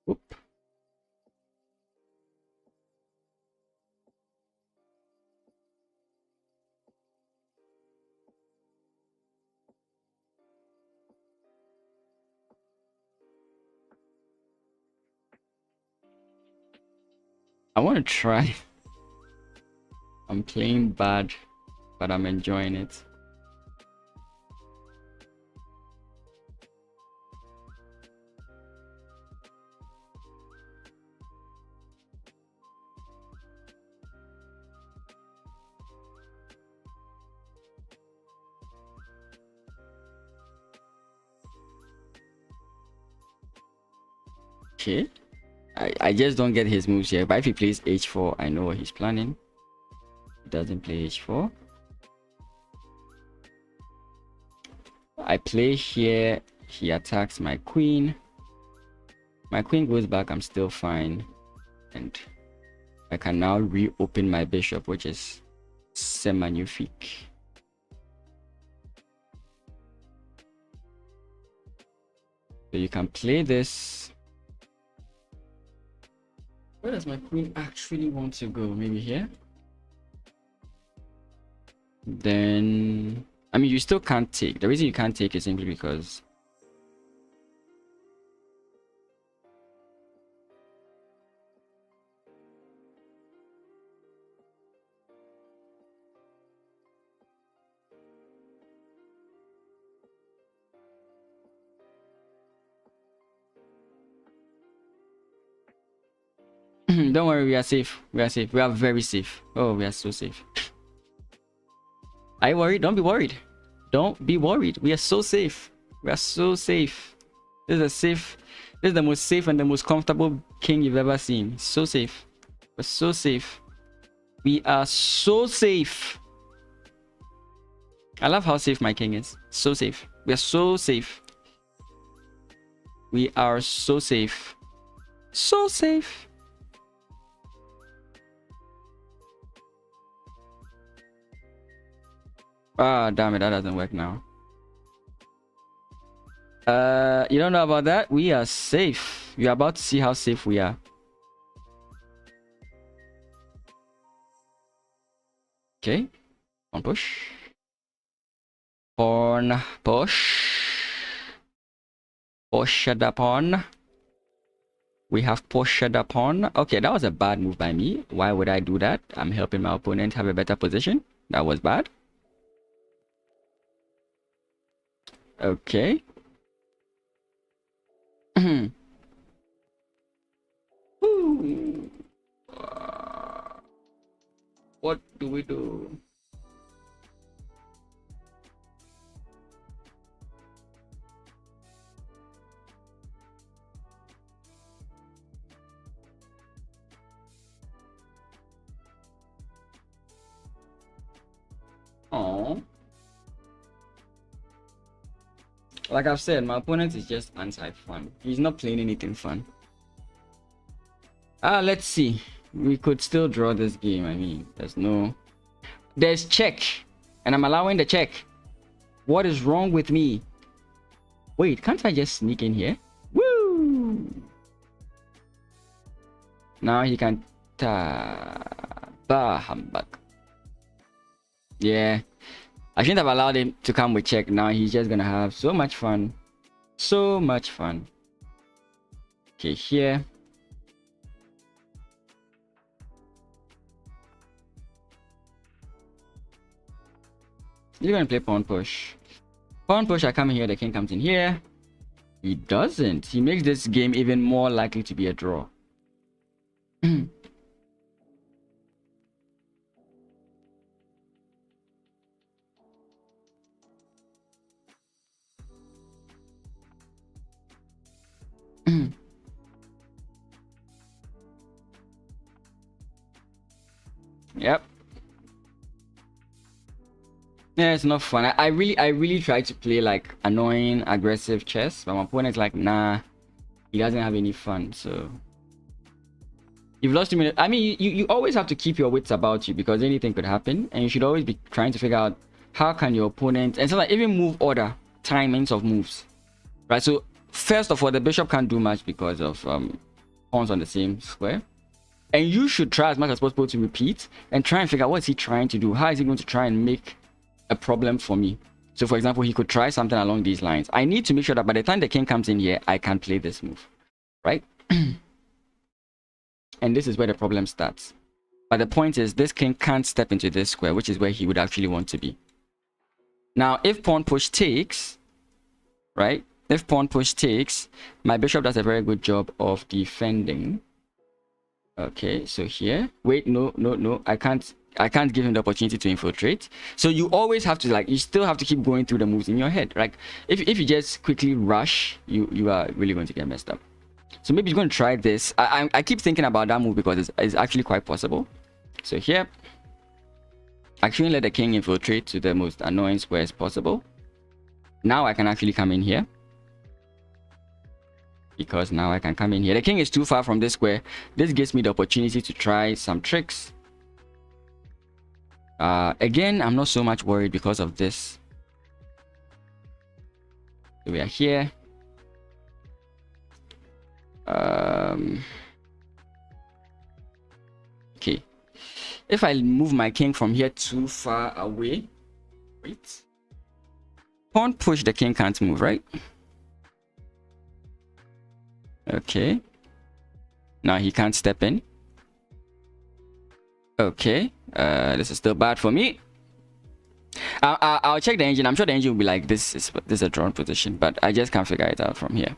Oop. I want to try. I'm playing bad, but I'm enjoying it. Okay. I just don't get his moves here. But if he plays h4, I know what he's planning. He doesn't play h4. I play here. He attacks my queen. My queen goes back, I'm still fine. And I can now reopen my bishop, which is semi-magnifique. So you can play this. Where does my queen actually want to go? Maybe here? Then... I mean, you still can't take. The reason you can't take is simply because... Don't worry, we are safe. We are safe. We are very safe. Oh, we are so safe. Are you worried? Don't be worried. Don't be worried. We are so safe. We are so safe. This is a safe. This is the most safe and the most comfortable king you've ever seen. So safe. We're so safe. We are so safe. I love how safe my king is. So safe. We are so safe. We are so safe. So safe. Ah, damn it, that doesn't work now. You don't know about that? We are safe. You're about to see how safe we are. Okay. On push. Pawn push. Push the pawn. We have pushed the pawn. Okay, that was a bad move by me. Why would I do that? I'm helping my opponent have a better position. That was bad. Okay. What do we do? Oh. Like I've said, my opponent is just anti-fun. He's not playing anything fun. Let's see. We could still draw this game. I mean, there's check. And I'm allowing the check. What is wrong with me? Wait, can't I just sneak in here? Woo! Now he can... Bah, humbug. Yeah. I shouldn't have allowed him to come with check. Now he's just gonna have so much fun. So much fun. Okay, here. You're gonna play pawn push. Pawn push, I come in here, the king comes in here. He doesn't. He makes this game even more likely to be a draw. Yep. Yeah, it's not fun. I really try to play like annoying, aggressive chess, but my opponent's like, nah, he doesn't have any fun. So you've lost 2 minutes. I mean, you always have to keep your wits about you because anything could happen, and you should always be trying to figure out how can your opponent, and so like even move order, timings of moves, right? So first of all, the bishop can't do much because of pawns on the same square. And you should try as much as possible to repeat and try and figure out what is he trying to do. How is he going to try and make a problem for me? So for example, he could try something along these lines. I need to make sure that by the time the king comes in here, I can play this move, right? And this is where the problem starts. But the point is, this king can't step into this square, which is where he would actually want to be. Now, if pawn push takes, right? If pawn push takes, my bishop does a very good job of defending. Okay, so here, wait, no, I can't give him the opportunity to infiltrate. So you always have to, like, you still have to keep going through the moves in your head. Like, if you just quickly rush, you are really going to get messed up. So maybe you're going to try this. I keep thinking about that move because it's actually quite possible. So here, actually let the king infiltrate to the most annoying squares possible. Now I can actually come in here. because now I can come in here. The king is too far from this square. This gives me the opportunity to try some tricks. Again, I'm not so much worried because of this. So we are here. Okay. If I move my king from here too far away, wait. Pawn push, the king can't move, right? Okay. Now he can't step in. Okay. This is still bad for me. I'll check the engine. I'm sure the engine will be like, this is a drawn position, but I just can't figure it out from here.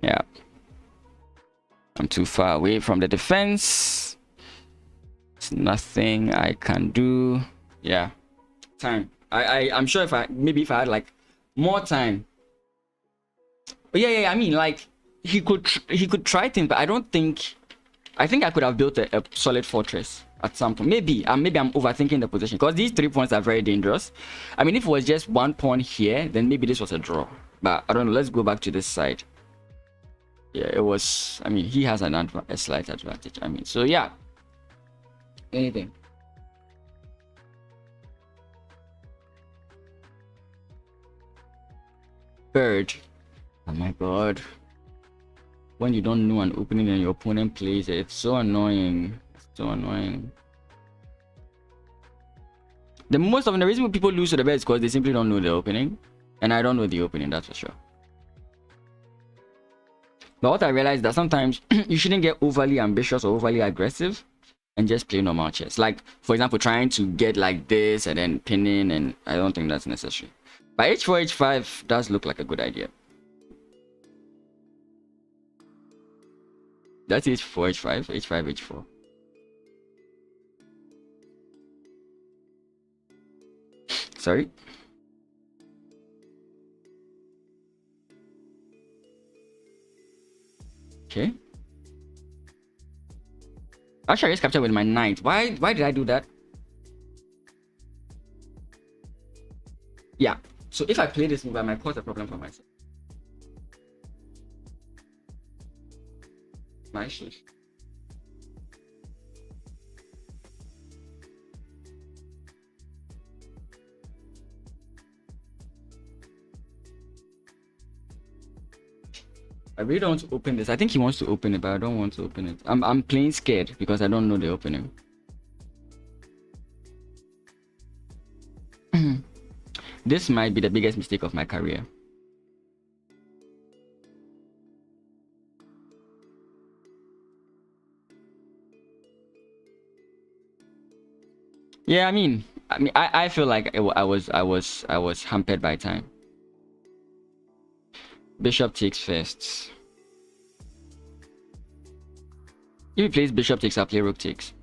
Yeah. I'm too far away from the defense. There's nothing I can do. Yeah. Time. I'm sure if I had like more time. But yeah, I mean, like he could try things, but I think I could have built a solid fortress at some point. Maybe I'm overthinking the position, because these 3 points are very dangerous. I mean, if it was just 1 pawn here, then maybe this was a draw. But I don't know. Let's go back to this side. Yeah, it was. I mean, he has a slight advantage. I mean, so yeah. Anything. Bird. Oh my god. When you don't know an opening and your opponent plays it, it's so annoying. It's so annoying. The reason people lose to the bird is because they simply don't know the opening. And I don't know the opening, that's for sure. But what I realized is that sometimes you shouldn't get overly ambitious or overly aggressive and just play normal chess. Like, for example, trying to get like this and then pinning, and I don't think that's necessary. But h4, h5 does look like a good idea. That's h4, h5, h5, h4. Sorry. Okay. Actually, I just captured with my knight. Why did I do that? Yeah. So if I play this move, I might cause a problem for myself. Nicely. I really don't want to open this. I think he wants to open it, but I don't want to open it. I'm playing scared because I don't know the opening. This might be the biggest mistake of my career. Yeah, I mean, I feel like I was hampered by time. Bishop takes first. If he plays bishop takes, I'll play rook takes.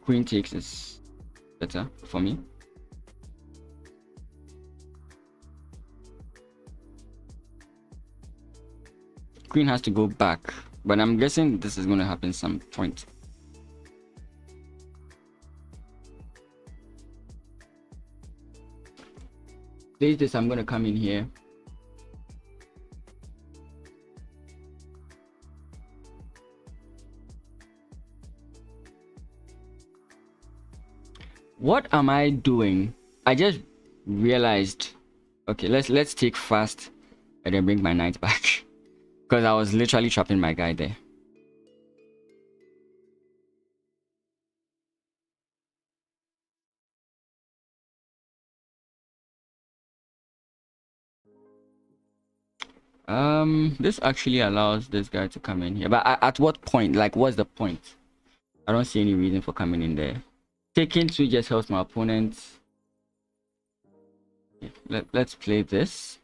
Queen takes is better for me. Queen has to go back, but I'm guessing this is going to happen some point. Plays this, I'm going to come in here. What am I doing? I just realized. Okay, let's take fast and then bring my knight back, because I was literally trapping my guy there. This actually allows this guy to come in here, but at what point? Like, what's the point? I don't see any reason for coming in there. Taking 2 just helps my opponent. Let's play this.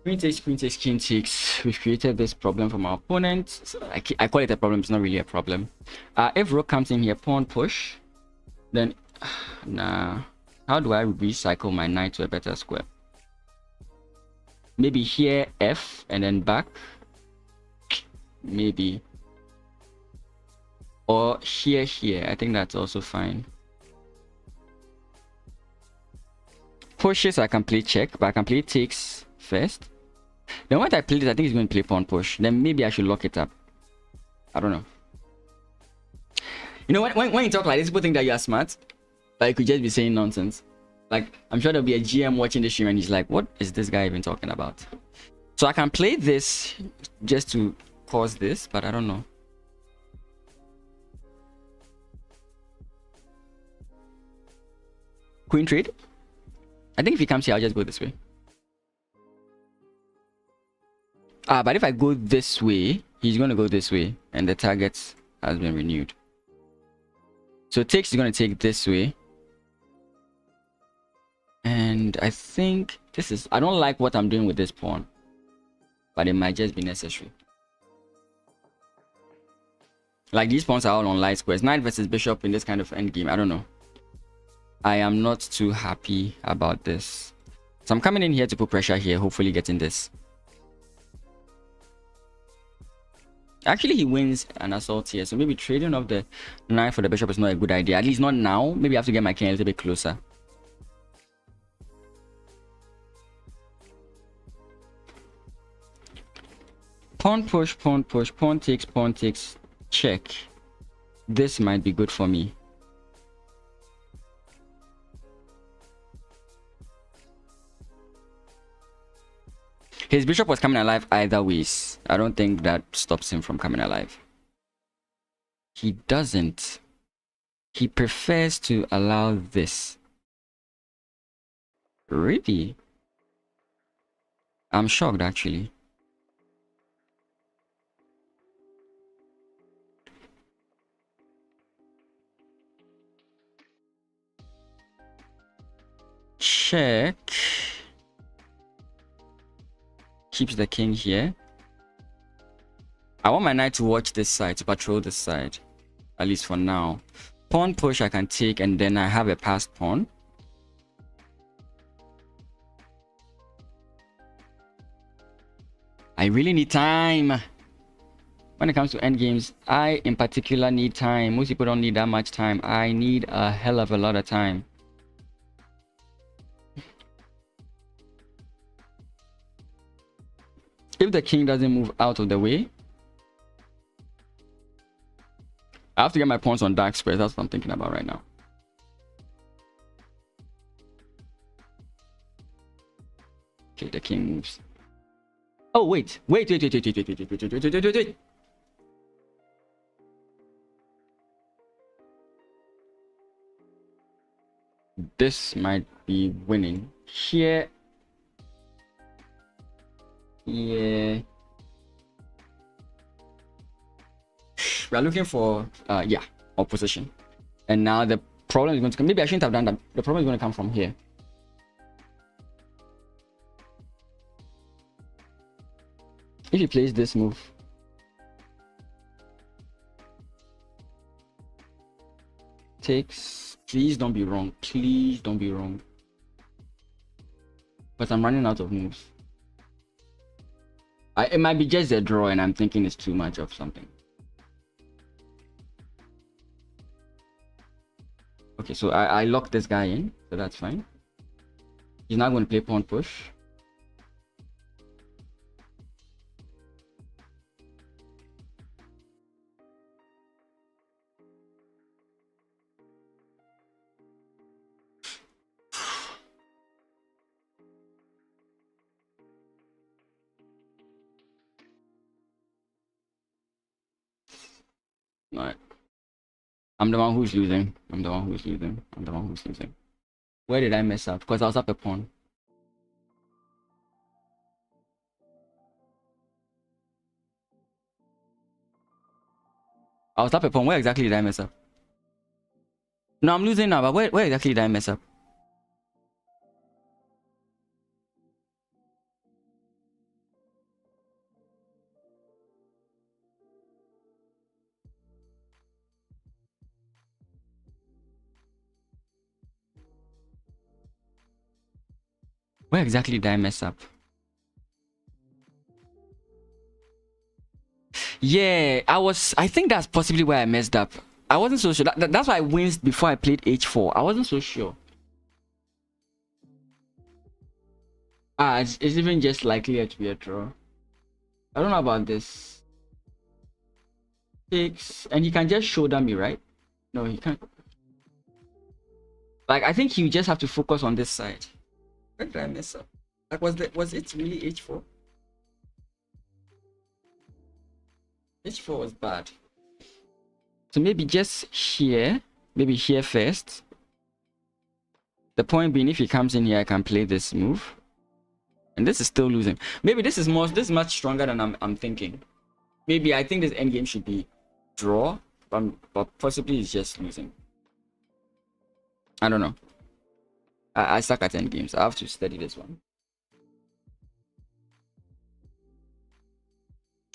Queen takes, queen takes, king takes. We've created this problem for my opponent. So I call it a problem. It's not really a problem. If rook comes in here, pawn push. Then, nah. How do I recycle my knight to a better square? Maybe here F and then back. Maybe. Or here. I think that's also fine. Pushes I can play check, but I can play takes first. Then when I play this, I think he's going to play pawn push. Then maybe I should lock it up. I don't know. You know, when you talk like this, people think that you are smart. But you could just be saying nonsense. Like, I'm sure there'll be a GM watching this stream and he's like, what is this guy even talking about? So I can play this just to cause this, but I don't know. Queen trade? I think if he comes here, I'll just go this way. But if I go this way, he's going to go this way. And the target has been renewed. So takes is going to take this way. And I think this is... I don't like what I'm doing with this pawn. But it might just be necessary. Like, these pawns are all on light squares. Knight versus bishop in this kind of endgame. I don't know. I am not too happy about this. So I'm coming in here to put pressure here. Hopefully getting this. Actually, he wins an assault here. So maybe trading off the knight for the bishop is not a good idea. At least not now. Maybe I have to get my king a little bit closer. Pawn push, pawn push, pawn takes, check. This might be good for me. His bishop was coming alive either ways. I don't think that stops him from coming alive. He doesn't. He prefers to allow this. Really? I'm shocked, actually. Check. Keeps the king here. I want my knight to watch this side, to patrol this side. At least for now. Pawn push I can take, and then I have a passed pawn. I really need time. When it comes to endgames, I in particular need time. Most people don't need that much time. I need a hell of a lot of time. If the king doesn't move out of the way, I have to get my pawns on dark squares. That's what I'm thinking about right now. Okay, the king moves. Oh, wait. Wait. This might be winning. Here. Yeah. We are looking for, yeah, opposition. And now the problem is going to come. Maybe I shouldn't have done that. The problem is going to come from here. If he plays this move, takes. Please don't be wrong. Please don't be wrong. But I'm running out of moves. It might be just a draw, and I'm thinking it's too much of something. Okay, so I locked this guy in, so that's fine. He's not going to play pawn push. Alright. I'm the one who's losing. I'm the one who's losing. I'm the one who's losing. Where did I mess up? Because I was up a pawn. I was up a pawn. Where exactly did I mess up? No, I'm losing now, but where exactly did I mess up? Where exactly did I mess up? Yeah, I think that's possibly where I messed up. I wasn't so sure. That's why I winced before I played h4. I wasn't so sure. It's even just likely to be a draw. I don't know about this. Takes, and he can just shoulder me, right? No, he can't. Like, I think you just have to focus on this side. Where did I mess up? Like, was it really h4? h4 was bad. So maybe just here, maybe here first. The point being, if he comes in here, I can play this move. And this is still losing. Maybe this is much stronger than I'm thinking. Maybe I think this endgame should be draw, but possibly it's just losing. I don't know. I suck at endgames. I have to study this one.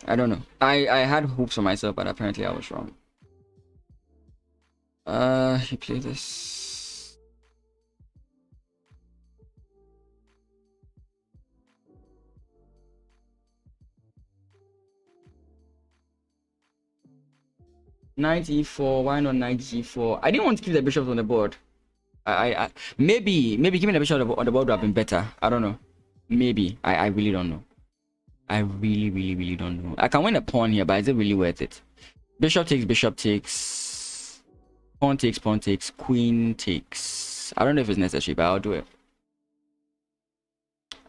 I don't know. I had hopes for myself, but apparently I was wrong. He played this. Knight e4. Why not knight g4? I didn't want to keep the bishops on the board. Maybe keeping the bishop on the board would have been better. I don't know. Maybe. I really don't know. I really don't know. I can win a pawn here, but is it really worth it? Bishop takes, pawn takes, queen takes. I don't know if it's necessary, but I'll do it.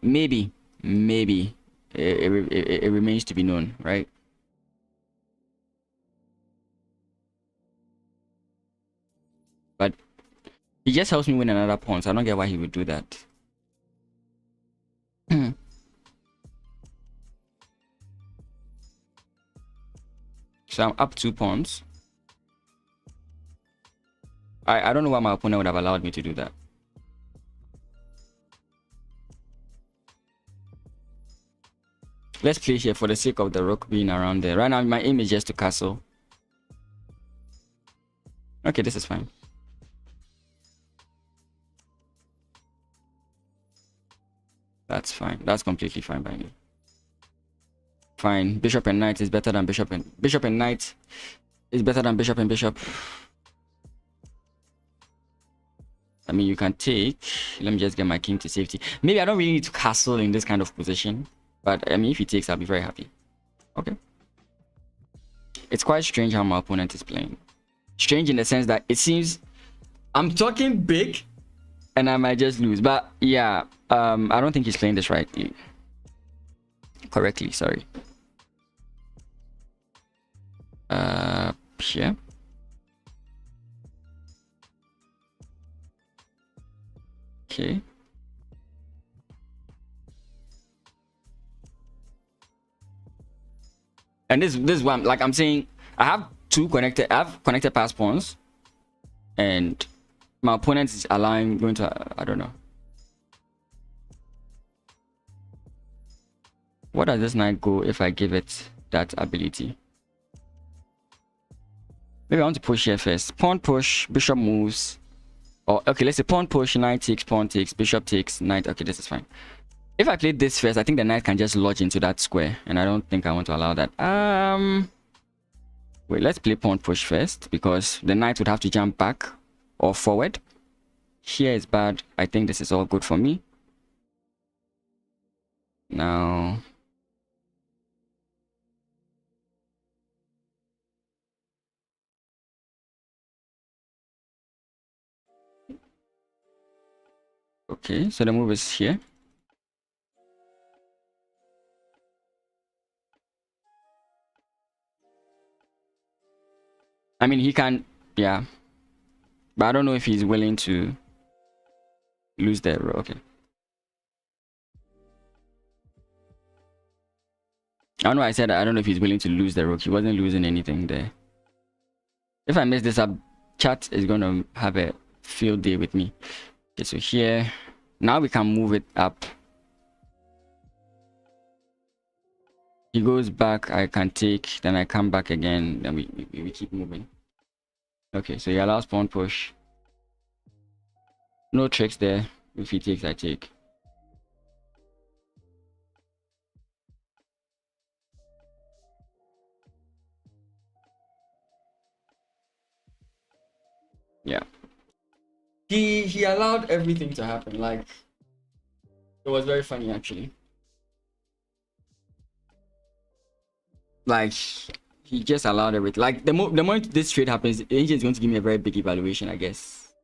Maybe. It remains to be known, right? But he just helps me win another pawn, so I don't get why he would do that. So I'm up 2 pawns. I don't know why my opponent would have allowed me to do that. Let's play here for the sake of the rook being around there. Right now, my aim is just to castle. Okay, this is fine. That's fine. That's completely fine by me. Fine. Bishop and knight is better than bishop and knight is better than bishop and bishop. I mean, you can take. Let me just get my king to safety. Maybe I don't really need to castle in this kind of position, but I mean, if he takes, I'll be very happy. Okay. It's quite strange how my opponent is playing. Strange in the sense that it seems I'm talking big and I might just lose. But yeah, I don't think he's playing this correctly. Sorry. Here. Okay. And this one, like I'm saying, I have connected pass pawns, and my opponent is going to, I don't know. What does this knight go if I give it that ability? Maybe I want to push here first. Pawn push, bishop moves. Or okay, let's say pawn push, knight takes, pawn takes, bishop takes, knight. Okay, this is fine. If I play this first, I think the knight can just lodge into that square, and I don't think I want to allow that. Wait, let's play pawn push first, because the knight would have to jump back or forward. Here is bad. I think this is all good for me. Now, okay, so the move is here. I mean, he can, yeah. But I don't know if he's willing to lose that row. Okay. I know I said I don't know if he's willing to lose the rook. He wasn't losing anything there. If I mess this up, chat is going to have a field day with me. Okay, so here, now we can move it up. He goes back, I can take, then I come back again, then we keep moving. Okay, so he allows pawn push. No tricks there. If he takes, I take. Yeah. He allowed everything to happen. Like, it was very funny actually. Like, he just allowed everything. Like, the moment this trade happens, the agent is going to give me a very big evaluation, I guess.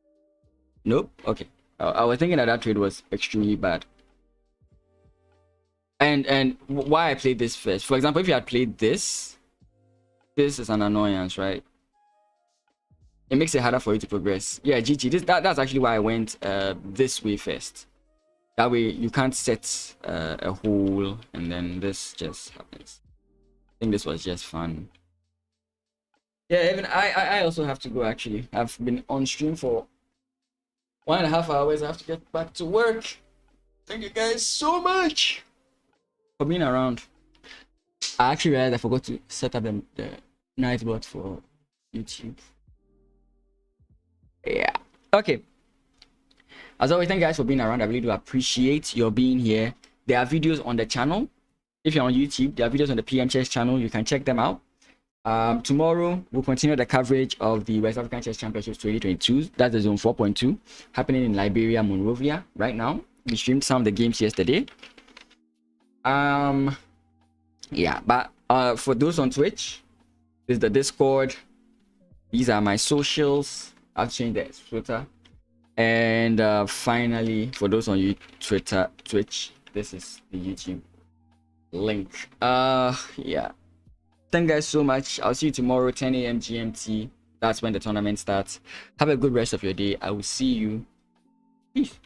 Nope. Okay. I was thinking that trade was extremely bad. And why I played this first. For example, if you had played this is an annoyance, right? It makes it harder for you to progress. Yeah, GG. That's actually why I went this way first. That way you can't set a hole and then this just happens. I think this was just fun. Yeah, even I also have to go actually. I've been on stream for 1.5 hours. I have to get back to work. Thank you guys so much for being around. I actually realized I forgot to set up the nightbot for YouTube. Yeah. Okay. As always, thank you guys for being around. I really do appreciate your being here. There are videos on the channel. If you're on YouTube, there are videos on the PM Chess channel. You can check them out. Tomorrow we'll continue the coverage of the West African Chess Championships 2022. That's the Zone 4.2 happening in Liberia, Monorovia right now. We streamed some of the games yesterday. Yeah, but for those on Twitch, this is the Discord. These are my socials. I've changed the Twitter. And finally, for those on Twitter, Twitch, this is the YouTube link. Yeah. Thank you guys so much. I'll see you tomorrow, 10 a.m. GMT. That's when the tournament starts. Have a good rest of your day. I will see you. Peace.